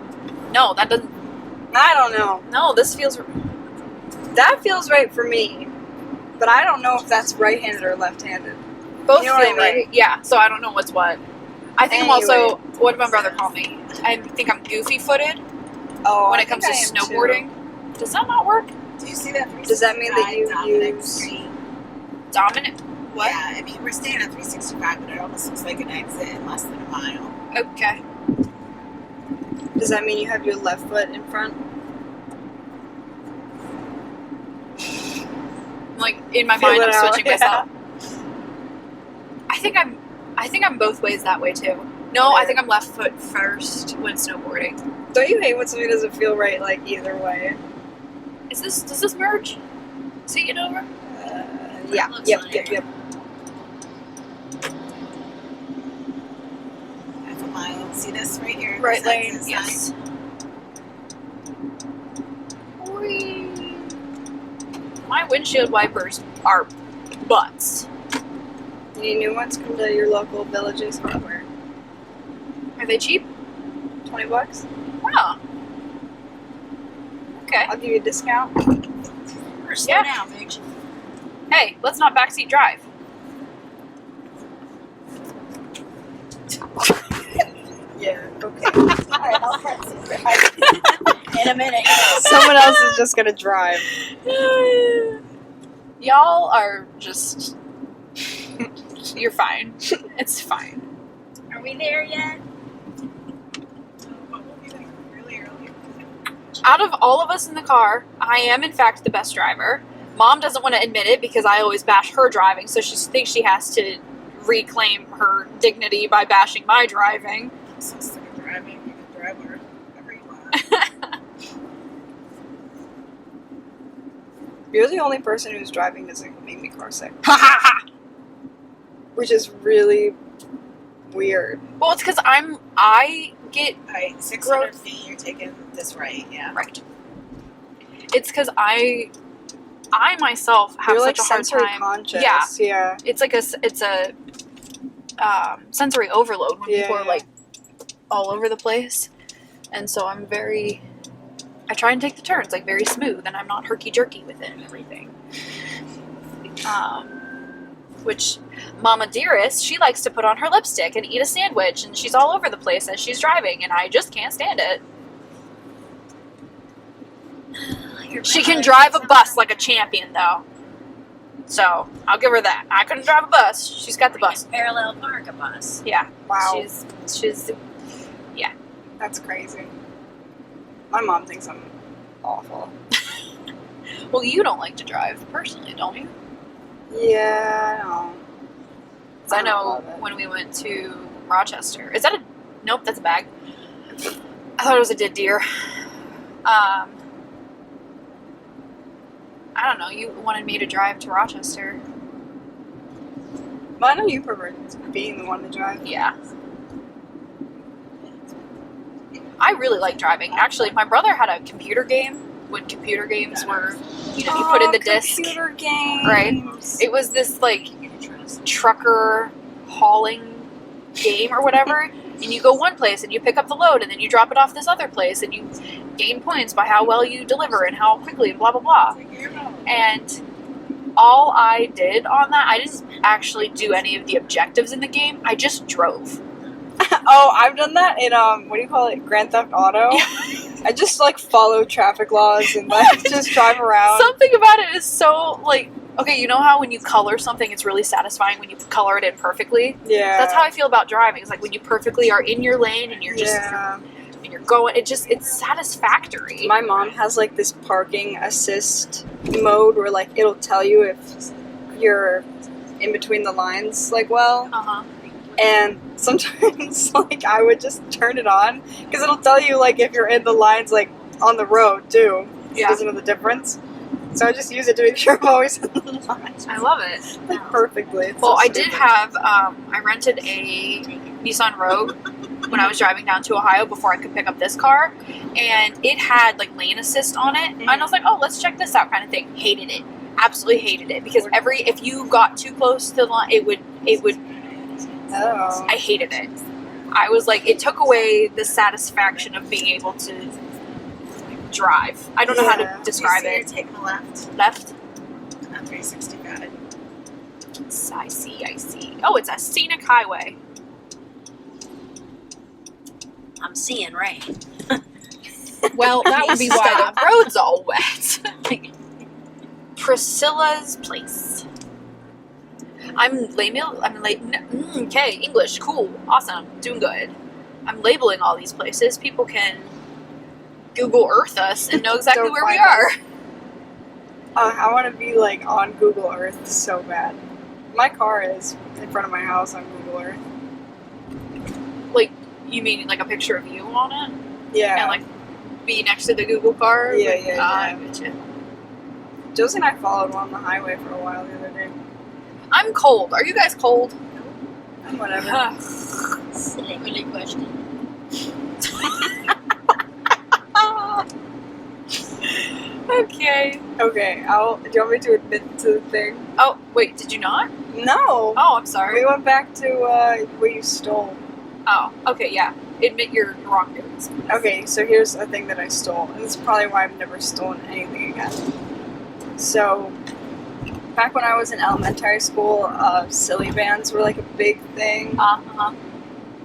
S3: No, that doesn't.
S4: I don't know.
S3: No, this feels.
S4: That feels right for me, but I don't know if that's right-handed or left-handed.
S3: Both
S4: You know what
S3: feel
S4: I mean?
S3: right. Yeah, so I don't know what's what. I think I'm
S4: Anyway.
S3: also. What did my brother call me? I think I'm goofy footed
S4: Oh,
S3: when
S4: I
S3: it comes
S4: think
S3: to
S4: I am too.
S3: snowboarding. Does that not work?
S1: Do you see that?
S4: Does that mean that you
S1: 365 Dominic
S4: use-
S1: Street?
S3: Dominant. What?
S1: Yeah, I mean, we're staying at 365, but it almost looks like an exit in less than a mile.
S3: Okay.
S4: Does that mean you have your left foot in front?
S3: Like in my
S4: Feel
S3: mind,
S4: it
S3: I'm
S4: out,
S3: switching
S4: yeah.
S3: myself. I think I'm both ways that way too. No, I think I'm left foot first when snowboarding.
S4: Don't you hate when something doesn't feel right, like either way?
S3: Does this merge? See it over?
S4: Yeah.
S2: looks
S4: Yep.
S2: like
S4: Yep.
S2: it.
S4: Yep.
S1: Half a mile. See this right here?
S3: Right
S1: This
S3: lane.
S1: exit
S3: Yes.
S1: sign?
S3: Whee. My windshield wipers are butts.
S4: You need new ones? Come to your local Villages Hardware.
S3: Are they cheap?
S4: $20.
S3: Oh. Okay.
S4: I'll give you a discount.
S2: Or slow
S3: Yeah.
S2: down, bitch.
S3: Hey, let's not backseat drive.
S4: Yeah. Okay. Alright, I'll press it.
S2: In a minute.
S4: Someone else is just gonna drive.
S3: Y'all are just. You're fine. It's fine.
S2: Are we there yet?
S1: But we'll be there really early.
S3: Out of all of us in the car, I am in fact the best driver. Mom doesn't want to admit it because I always bash her driving, so she thinks she has to reclaim her dignity by bashing my driving.
S1: I'm so sick of driving. You can drive wherever you want.
S4: You're the only person who's driving doesn't make me car sick,
S3: Ha ha ha!
S4: which is really weird.
S3: Well, it's because I get
S1: Alright, 600 feet, you're taking this right, yeah.
S3: right. It's because I myself have
S4: You're like
S3: such a hard
S4: sensory
S3: time.
S4: conscious.
S3: Yeah.
S4: Yeah.
S3: It's a sensory overload when people
S4: Yeah,
S3: are like all over the place, and so I'm very. I try and take the turns like very smooth, and I'm not herky jerky with it and everything. Which Mama Dearest, she likes to put on her lipstick and eat a sandwich, and she's all over the place as she's driving, and I just can't stand it. She can drive a bus like a champion, though. So I'll give her that. I couldn't drive a bus. She's got the bus.
S2: Parallel park a bus.
S3: Yeah,
S4: Wow.
S3: she's.
S4: That's crazy. My mom thinks I'm awful.
S3: Well, you don't like to drive personally, don't you?
S4: Yeah, I know.
S3: 'Cause I
S4: don't
S3: know
S4: love it.
S3: when we went to Rochester. Is that a? Nope, that's a bag. I thought it was a dead deer. I don't know. You wanted me to drive to Rochester.
S4: But I know you prefer being the one to drive.
S3: Yeah. I really like driving. Actually, my brother had a computer game when computer games were, you put in the disc.
S4: Computer games.
S3: Right. It was this like trucker hauling game or whatever, and you go one place and you pick up the load and then you drop it off this other place and you gain points by how well you deliver and how quickly and blah blah blah. And all I did on that, I didn't actually do any of the objectives in the game. I just drove.
S4: Oh, I've done that in what do you call it? Grand Theft Auto. I just like follow traffic laws and like just drive around.
S3: Something about it is so like, okay, you know how when you color something, it's really satisfying when you color it in perfectly?
S4: Yeah.
S3: That's how I feel about driving. It's like when you perfectly are in your lane and you're just,
S4: Yeah.
S3: and you're going, it's satisfactory.
S4: My mom has like this parking assist mode where like it'll tell you if you're in between the lines like well.
S3: Uh-huh.
S4: And sometimes, like, I would just turn it on because it'll tell you, like, if you're in the lines, like, on the road, too.
S3: Yeah.
S4: Doesn't know the difference. So I just use it to make sure I'm always in the lines.
S3: I love it.
S4: Like, perfectly. It's
S3: Well,
S4: so
S3: I did
S4: stupid.
S3: have, I rented a Nissan Rogue when I was driving down to Ohio before I could pick up this car, and it had, like, lane assist on it, and I was like, oh, let's check this out kind of thing. Hated it. Absolutely hated it, because if you got too close to the line, it would,
S4: Oh.
S3: I hated it. I was like, it took away the satisfaction of being able to drive. I don't know how
S4: Yeah.
S3: to describe
S1: You're
S3: it.
S1: taking a left
S3: Left?
S1: on 365.
S3: I see. Oh, it's a scenic highway.
S2: I'm seeing rain.
S3: Well, that would be why the road's all wet. Priscilla's Place. Okay, English, cool, awesome, doing good. I'm labeling all these places. People can Google Earth us and know exactly
S4: Don't
S3: where we
S4: find
S3: are.
S4: us. I want to be, like, on Google Earth so bad. My car is in front of my house on Google Earth.
S3: Like, you mean like a picture of you on it?
S4: Yeah.
S3: And like be next to the Google car?
S4: Yeah,
S3: Like,
S4: yeah,
S3: I
S4: yeah.
S3: get you.
S4: Josie and I followed one on the highway for a while the other day.
S3: I'm cold. Are you guys cold?
S4: Whatever.
S2: Silly question.
S3: Okay.
S4: Okay, do you want me to admit to the thing?
S3: Oh, wait, did you not?
S4: No!
S3: Oh, I'm sorry.
S4: We went back to where you stole.
S3: Oh, okay, yeah. Admit your wrongdoings.
S4: Okay, so here's a thing that I stole, and this is probably why I've never stolen anything again. So, back when I was in elementary school, silly bands were like a big thing,
S3: Uh-huh.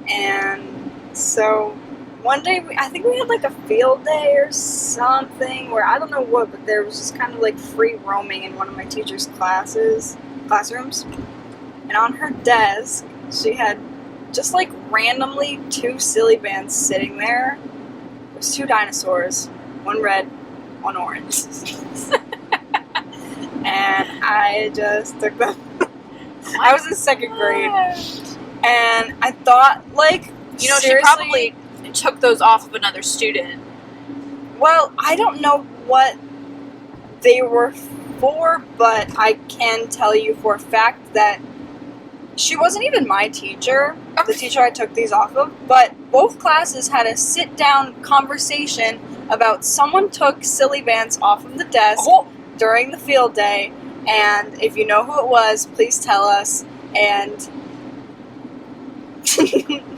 S4: and so one day, I think we had like a field day or something, where I don't know what, but there was just kind of like free roaming in one of my teacher's classrooms, and on her desk, she had just like randomly 2 silly bands sitting there. It was 2 dinosaurs, one red, one orange. And I just took them. I was in 2nd grade, and I thought, like,
S3: You know,
S4: seriously,
S3: she probably took those off of another student.
S4: Well, I don't know what they were for, but I can tell you for a fact that she wasn't even my teacher, the teacher I took these off of, but both classes had a sit-down conversation about someone took silly bands off of the desk during the field day, and if you know who it was, please tell us, and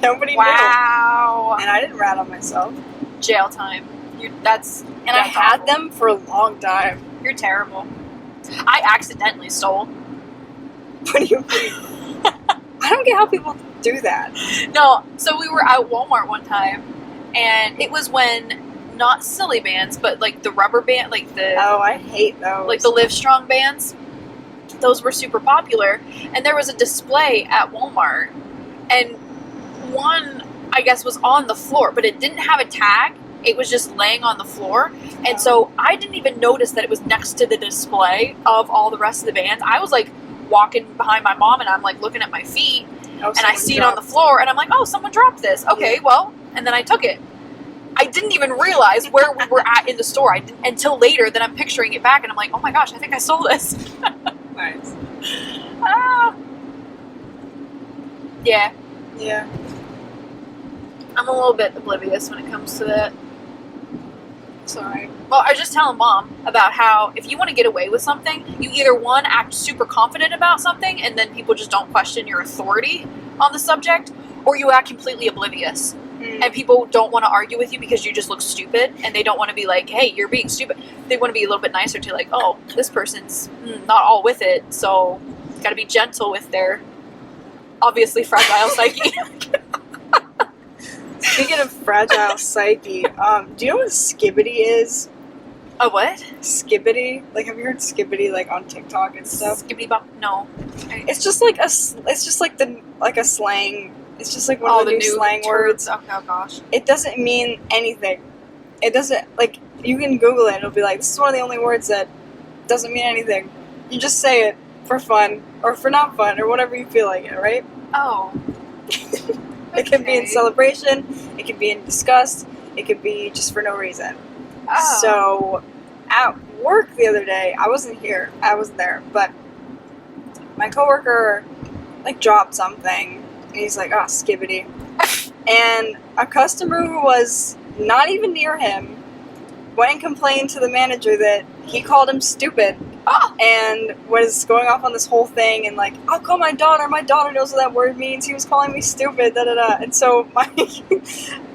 S4: nobody knew.
S3: Wow.
S4: And I didn't rat on myself.
S3: Jail time. And
S4: I had them for a long time.
S3: You're terrible. I accidentally stole.
S4: What do you mean? I don't get how people do that.
S3: No, so we were at Walmart one time, and it was when, not silly bands, but like the rubber band, like the
S4: Oh, I hate those.
S3: like the Live Strong bands. Those were super popular, and there was a display at Walmart, and one, I guess, was on the floor, but it didn't have a tag. It was just laying on the floor, and so I didn't even notice that it was next to the display of all the rest of the bands. I was like walking behind my mom, and I'm like looking at my feet,
S4: Oh,
S3: and I see it on the floor, and I'm like, oh, someone dropped this. Okay, well, and then I took it. I didn't even realize where we were at in the store. I didn't, until later. Then I'm picturing it back, and I'm like, oh my gosh, I think I stole this.
S4: Nice.
S3: Ah. Yeah,
S4: Yeah.
S3: I'm a little bit oblivious when it comes to that.
S4: Sorry.
S3: Well, I was just telling Mom about how if you want to get away with something, you either, one, act super confident about something, and then people just don't question your authority on the subject, or you act completely oblivious. and people don't want to argue with you because you just look stupid, and they don't want to be like, hey, you're being stupid. They want to be a little bit nicer to like, oh, this person's not all with it, so got to be gentle with their obviously fragile psyche.
S4: Speaking of fragile psyche, do you know what skibbity is?
S3: A what?
S4: Skibbity? Like, have you heard skibbity like on TikTok and stuff?
S3: Skibbity bop? No.
S4: It's just like a slang. It's just like one of the new slang words.
S3: Okay, oh gosh.
S4: It doesn't mean anything. It doesn't, like, you can Google it and it'll be like, this is one of the only words that doesn't mean anything. You just say it for fun, or for not fun, or whatever you feel like it, right?
S3: Oh.
S4: It can be in
S3: Okay.
S4: celebration, it can be in disgust, it could be just for no reason.
S3: Oh.
S4: So, at work the other day, I wasn't here, I wasn't there, but my coworker, like, dropped something, and he's like, oh, skibbity. And a customer who was not even near him went and complained to the manager that he called him stupid.
S3: Oh.
S4: And was going off on this whole thing and like, I'll call my daughter knows what that word means, he was calling me stupid, da da da. And so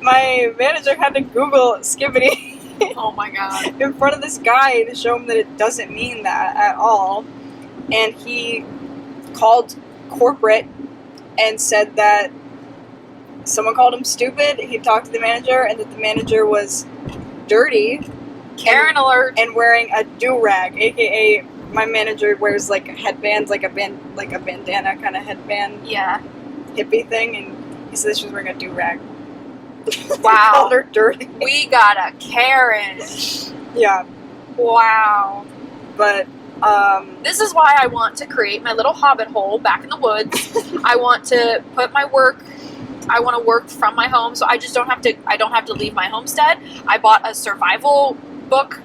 S4: my manager had to Google skibbity
S3: Oh my god.
S4: in front of this guy to show him that it doesn't mean that at all. And he called corporate and said that someone called him stupid, he talked to the manager, and that the manager was dirty
S3: Karen alert.
S4: and wearing a do-rag, aka my manager wears like headbands, like a bandana kind of headband
S3: Yeah.
S4: hippie thing, and he said she was wearing a do-rag.
S3: Wow.
S4: Called her dirty.
S3: We got a Karen.
S4: Yeah,
S3: Wow.
S4: but
S3: This is why I want to create my little hobbit hole back in the woods. I want to put my work. I want to work from my home, so I just don't have to. I don't have to leave my homestead. I bought a survival book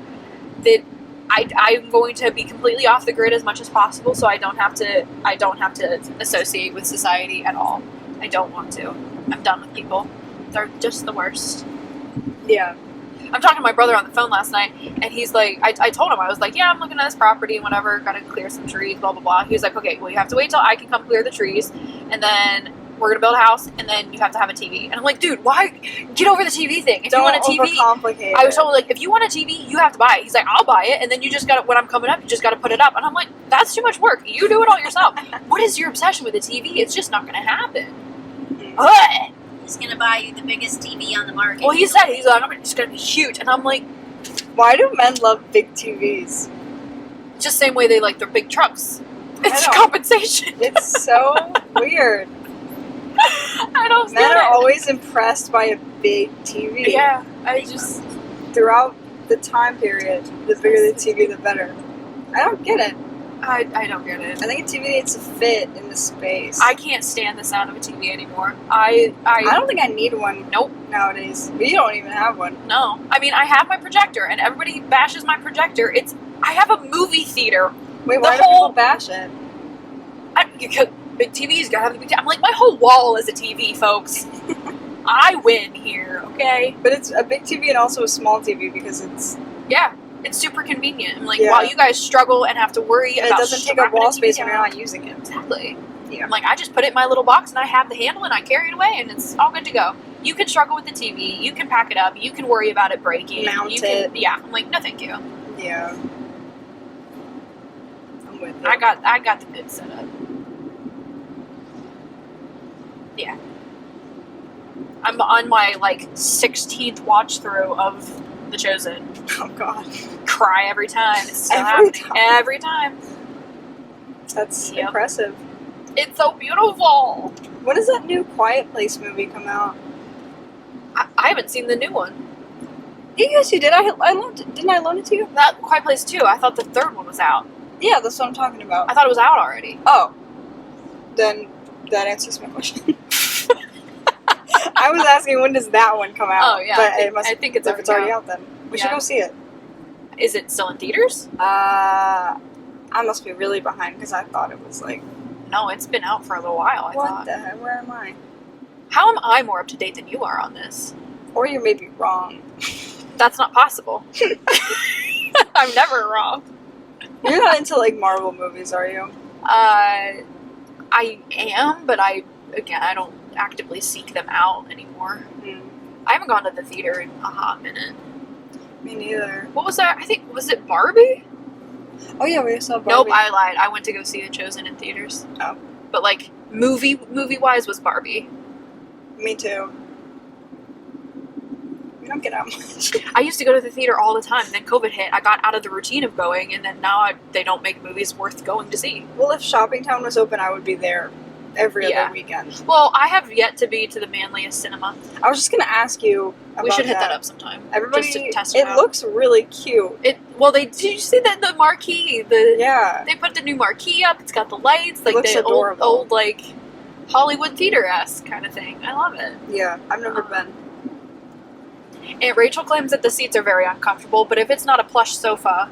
S3: that I'm going to be completely off the grid as much as possible, so I don't have to. I don't have to associate with society at all. I don't want to. I'm done with people. They're just the worst.
S4: yeah,
S3: I'm talking to my brother on the phone last night, and he's like, I told him, I was like, yeah, I'm looking at this property and whatever, gotta clear some trees, blah, blah, blah. He was like, okay, well, you have to wait till I can come clear the trees, and then we're gonna build a house, and then you have to have a TV. And I'm like, dude, why? Get over the TV thing. If
S4: don't
S3: you want a TV,
S4: overcomplicate
S3: I was
S4: it.
S3: told, like, if you want a TV, you have to buy it. He's like, I'll buy it, and then you just gotta, when I'm coming up, you just gotta put it up. And I'm like, that's too much work. You do it all yourself. What is your obsession with a TV? It's just not gonna happen. Ugh.
S2: He's gonna buy you the biggest TV on the market.
S3: Well, he said, he's like, it's gonna be huge. And I'm like,
S4: Why do men love big TVs?
S3: just same way they like their big trucks. It's
S4: know.
S3: compensation.
S4: It's so weird.
S3: I don't
S4: Men
S3: get
S4: are
S3: it.
S4: always impressed by a big TV.
S3: Yeah, I just
S4: Throughout the time period, the bigger the TV, the better. I don't get it.
S3: I don't get it.
S4: I think a TV needs to fit in the space.
S3: I can't stand the sound of a TV anymore. I
S4: don't think I need one.
S3: Nope.
S4: Nowadays, you don't even have one.
S3: no. I mean, I have my projector, and everybody bashes my projector. I have a movie theater.
S4: Wait,
S3: The
S4: why do
S3: whole-
S4: people bash it?
S3: Big TVs gotta have the big. I'm like, my whole wall is a TV, folks. I win here, okay?
S4: But it's a big TV and also a small TV because
S3: Yeah, it's super convenient. I'm like,
S4: Yeah.
S3: while you guys struggle and have to worry
S4: it
S3: about
S4: doesn't take up
S3: strapping a
S4: wall
S3: TV
S4: space when
S3: down.
S4: you're not using it.
S3: Exactly.
S4: Yeah.
S3: I'm like, I just put it in my little box and I have the handle and I carry it away and it's all good to go. You can struggle with the TV. You can pack it up. You can worry about it breaking.
S4: Mount
S3: you
S4: it.
S3: Can, yeah. I'm like, no, thank you.
S4: Yeah. I'm with it.
S3: I got the good setup. Yeah. I'm on my 16th watch through of The Chosen.
S4: Oh god.
S3: Cry every time. It's still
S4: Every
S3: happening.
S4: time.
S3: Every time.
S4: That's
S3: Yep.
S4: impressive.
S3: It's so beautiful.
S4: When does that new Quiet Place movie come out?
S3: I haven't seen the new one.
S4: Yes, you did. I loaned it. Didn't I loan it to you?
S3: That Quiet Place 2. I thought the third one was out.
S4: Yeah, that's what I'm talking about.
S3: I thought it was out already.
S4: Oh. Then that answers my question. I was asking when does that one come out?
S3: Oh, yeah.
S4: But
S3: I think it's
S4: if it's already
S3: already
S4: out, then we should
S3: Yeah.
S4: go see it.
S3: Is it still in theaters?
S4: I must be really behind because I thought it was like,
S3: No, it's been out for a little while, I
S4: what
S3: thought.
S4: the heck? Where am I?
S3: How am I more up to date than you are on this?
S4: Or you may be wrong.
S3: That's not possible. I'm never wrong.
S4: You're not into like Marvel movies, are you?
S3: I am, but I don't actively seek them out anymore. I haven't gone to the theater in a hot minute.
S4: Me neither.
S3: What was that? I think, was it Barbie?
S4: Oh yeah, we saw Barbie.
S3: Nope, I lied. I went to go see The Chosen in theaters.
S4: Oh.
S3: But like, movie-wise was Barbie.
S4: Me too. We don't get out much.
S3: I used to go to the theater all the time. Then COVID hit. I got out of the routine of going, and then now they don't make movies worth going to see.
S4: Well, if Shopping Town was open, I would be there every
S3: Yeah.
S4: other weekend.
S3: Well, I have yet to be to the Manlius Cinema.
S4: I was just gonna ask you about
S3: We should hit that up sometime.
S4: Everybody,
S3: just to test
S4: it
S3: out.
S4: looks really cute.
S3: Did you see the marquee?
S4: Yeah.
S3: They put the new marquee up. It's got the lights, like
S4: looks
S3: the
S4: adorable.
S3: old like Hollywood theater-esque kind of thing. I love it.
S4: Yeah, I've never been.
S3: And Rachel claims that the seats are very uncomfortable, but if it's not a plush sofa,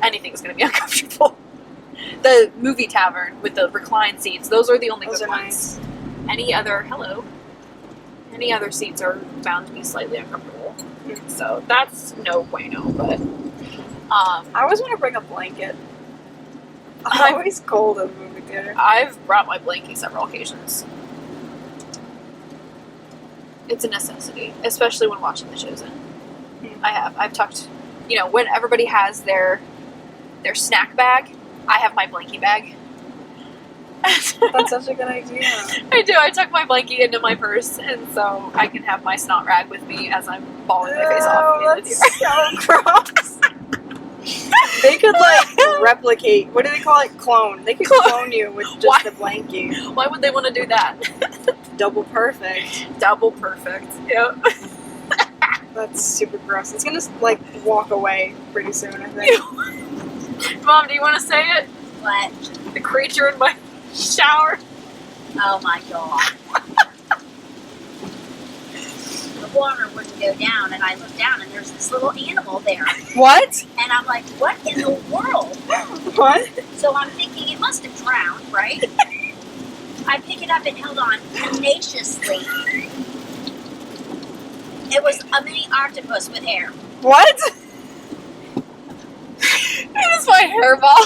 S3: anything's going to be uncomfortable. The movie tavern with the recline seats, those are the only
S4: Those
S3: good
S4: are
S3: ones. Any other seats are bound to be slightly uncomfortable. So that's no bueno, but
S4: I always want to bring a blanket. I'm
S3: I've-
S4: always cold in the movie theater.
S3: I've brought my blankie several occasions. It's a necessity, especially when watching The Chosen. I've tucked, when everybody has their snack bag, I have my blankie bag.
S4: That's such a good idea.
S3: I do. I tuck my blankie into my purse, and so I can have my snot rag with me as I'm bawling my face off.
S4: Oh, that's so gross. They could replicate. What do they call it? Clone. They could clone you with just
S3: Why?
S4: the blankie.
S3: Why would they want to do that?
S4: Double perfect.
S3: Double perfect. Yep.
S4: That's super gross. It's gonna walk away pretty soon, I think.
S3: Mom, do you want to say it?
S2: What?
S3: The creature in my shower.
S2: Oh my god. The water wouldn't go down, and I looked down, and there's this little animal there.
S4: What?
S2: And I'm like, what in the world?
S4: What?
S2: So I'm thinking it must have drowned, right? I pick it up and held on tenaciously. It was a mini octopus with hair.
S4: What?
S3: It was my hairball.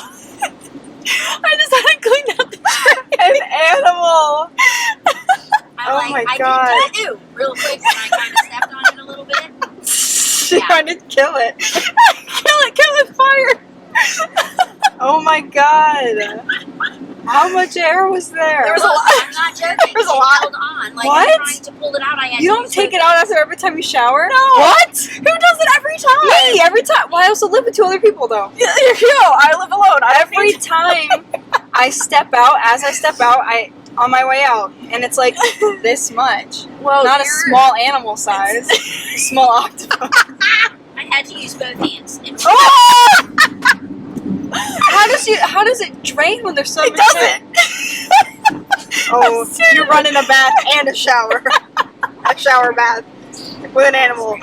S3: I just had to clean out the tray.
S4: An animal.
S2: I'm
S4: Oh
S2: like,
S4: my
S2: I
S4: God.
S2: did that, ooh, real quick, and I kind of stepped on it a little bit.
S4: She tried to kill it.
S3: Kill it, fire.
S4: Oh my god. How much air was there?
S3: There was a lot.
S2: I'm not joking.
S3: There was a
S2: It
S3: lot.
S2: held on. Like,
S4: What?
S2: I'm trying to pull it out. I had
S4: You
S2: to
S4: don't
S2: use
S4: take
S2: my
S4: it out
S2: fingers.
S4: after every time you shower?
S3: No.
S4: What?
S3: Who does it every time?
S4: Me, every time. Well, I also live with 2 other people though.
S3: Yeah, I live alone.
S4: Every time I step out, I on my way out, and it's like this much.
S3: Well,
S4: Not a
S3: you're-
S4: small animal size. A small octopus.
S2: I had to use both hands. And
S4: Oh! How does it drain when there's so
S3: It
S4: much air?
S3: doesn't.
S4: Oh,
S3: I'm serious.
S4: you're running a bath and a shower. A shower bath with an animal.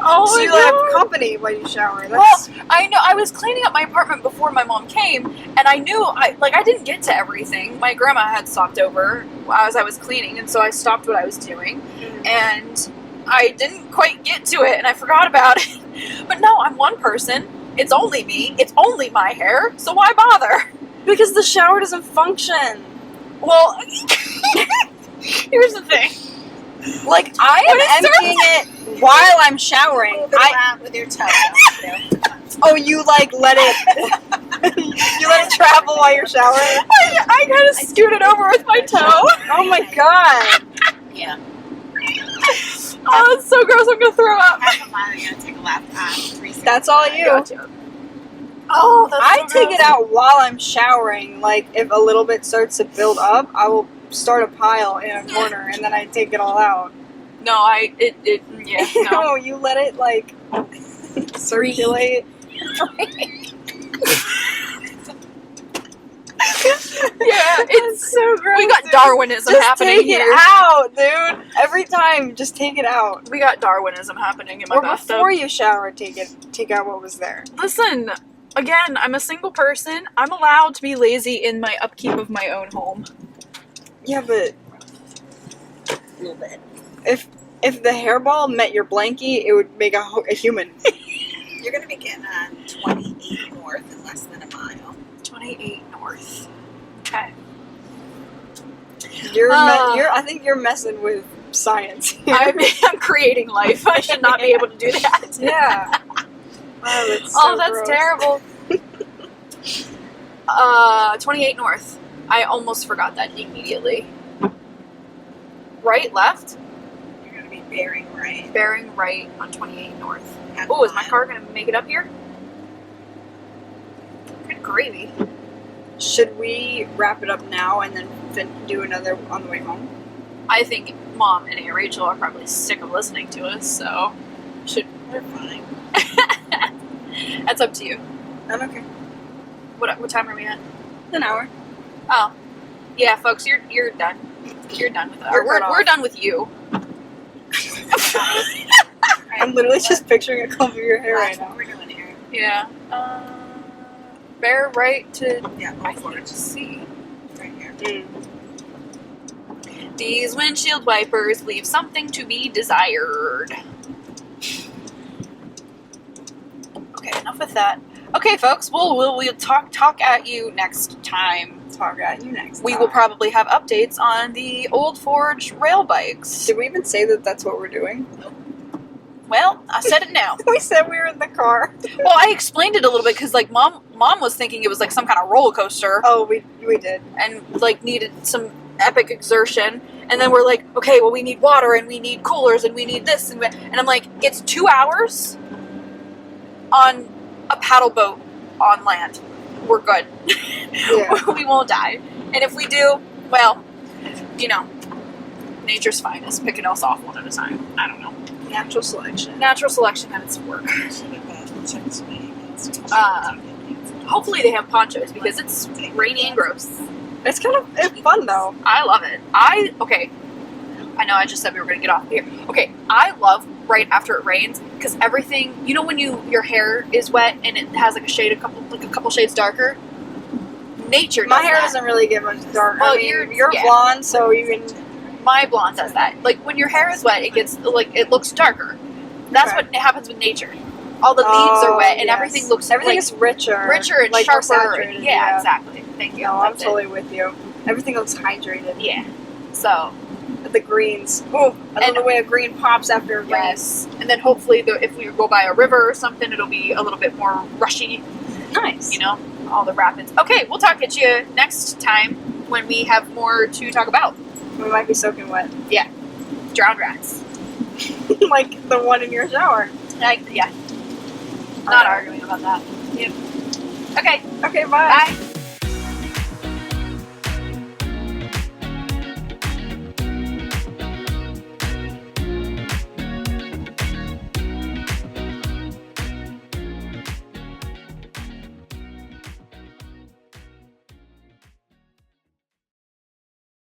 S3: Oh
S4: So
S3: my
S4: you
S3: God.
S4: have company while you shower. That's
S3: I know. I was cleaning up my apartment before my mom came, and I knew I didn't get to everything. My grandma had stopped over as I was cleaning, and so I stopped what I was doing, and I didn't quite get to it, and I forgot about it. But no, I'm one person. It's only me. It's only my hair. So why bother?
S4: because the shower doesn't function.
S3: Well, here's the thing.
S4: Like I am emptying it while I'm showering.
S1: Move it around with your toe.
S4: Oh, you let it you let it travel while you're showering?
S3: I kind of scooted over with my toe.
S4: Oh my god.
S2: yeah.
S3: Oh, it's so gross. I'm gonna throw up.
S1: Half a mile, you're gonna take a lap. 365.
S4: That's all you.
S3: Gotcha. Oh, that's
S4: I
S3: so
S4: take
S3: gross.
S4: it out while I'm showering. Like if a little bit starts to build up, I will start a pile in a corner and then I take it all out.
S3: No, yeah, no.
S4: No, you let it circulate.
S3: Yeah, it's
S4: so gross.
S3: we got
S4: dude.
S3: Darwinism
S4: Just
S3: happening
S4: take
S3: here.
S4: it out, dude. Every time, just take it out.
S3: We got Darwinism happening in my
S4: Or
S3: bathtub.
S4: before you shower, take out what was there.
S3: Listen, again, I'm a single person. I'm allowed to be lazy in my upkeep of my own home.
S4: Yeah, but
S2: A little bit.
S4: if the hairball met your blankie, it would make a human.
S1: You're gonna be getting on 28 north in less than a mile.
S3: 28 North. Okay.
S4: You're
S3: Ah.
S4: I think you're messing with science here.
S3: I'm creating life. I should not be able to do that.
S4: Yeah. Oh, that's so
S3: Oh, that's
S4: gross.
S3: terrible. 28 north. I almost forgot that immediately. Right, left?
S1: You're gonna be bearing right.
S3: Bearing right on 28 north.
S1: Half
S3: Oh, is my
S1: mile.
S3: car gonna make it up here? Good gravy.
S4: Should we wrap it up now and then do another on the way home?
S3: I think Mom and Aunt Rachel are probably sick of listening to us, so should
S1: We're fine.
S3: that's up to you.
S4: I'm okay.
S3: What time are we at?
S4: An hour.
S3: Oh, yeah, folks, you're done. You're done with us.
S4: You're cut
S3: We're
S4: off.
S3: done with you.
S4: I'm literally just picturing a clump of your hair right
S1: That's
S4: now.
S1: what we're doing here.
S3: Yeah. Bear right to
S1: Yeah,
S3: I
S1: go for
S3: can't
S1: it.
S3: see.
S1: Right here.
S3: These windshield wipers leave something to be desired. Okay, enough with that. Okay, folks, we'll talk at you next time.
S4: Talk at you next.
S3: We will
S4: time.
S3: probably have updates on the Old Forge rail bikes.
S4: Did we even say that that's what we're doing?
S3: Well, I said it now.
S4: We said we were in the car.
S3: Well, I explained it a little bit because, like, mom was thinking it was like some kind of roller coaster
S4: Oh, we did.
S3: and like needed some epic exertion. And then we're like, okay, well, we need water and we need coolers and we need this and I'm like, it's 2 hours on a paddle boat on land. We're good.
S4: Yeah.
S3: We won't die. And if we do, well, you know, nature's finest, picking us off one at a time. I don't know.
S4: Natural selection.
S3: Natural selection at its work.
S1: Should have checked some emails.
S3: Hopefully they have ponchos because it's rainy and gross.
S4: It's kind of it's fun though.
S3: I love it. Okay. I know I just said we were going to get off here. Okay, I love right after it rains because everything, you know, when your hair is wet and it has like a couple shades darker. Nature.
S4: My
S3: does
S4: hair
S3: that.
S4: doesn't really get much darker.
S3: Well,
S4: I mean, you're
S3: yeah.
S4: blonde, so you can.
S3: My blonde does that. Like when your hair is wet, it gets like it looks darker. That's
S4: Okay.
S3: what happens with nature. All the leaves are wet and
S4: yes.
S3: everything looks
S4: everything
S3: like
S4: is richer
S3: and
S4: like more
S3: sharper.
S4: saturated,
S3: Yeah, exactly. Thank you.
S4: No, I'm
S3: That's it.
S4: totally with you. Everything looks hydrated.
S3: Yeah. So
S4: The greens. Oh, I love
S3: And-
S4: the way a green pops after it rains.
S3: yes, and then hopefully if we go by a river or something, it'll be a little bit more rushy.
S4: Nice.
S3: You know, all the rapids. Okay, we'll talk at you next time when we have more to talk about.
S4: We might be soaking wet.
S3: Drowned rats.
S4: Like the one in your shower.
S3: Yeah. Not arguing about that. Yep. Okay.
S4: Okay, bye.
S3: Bye.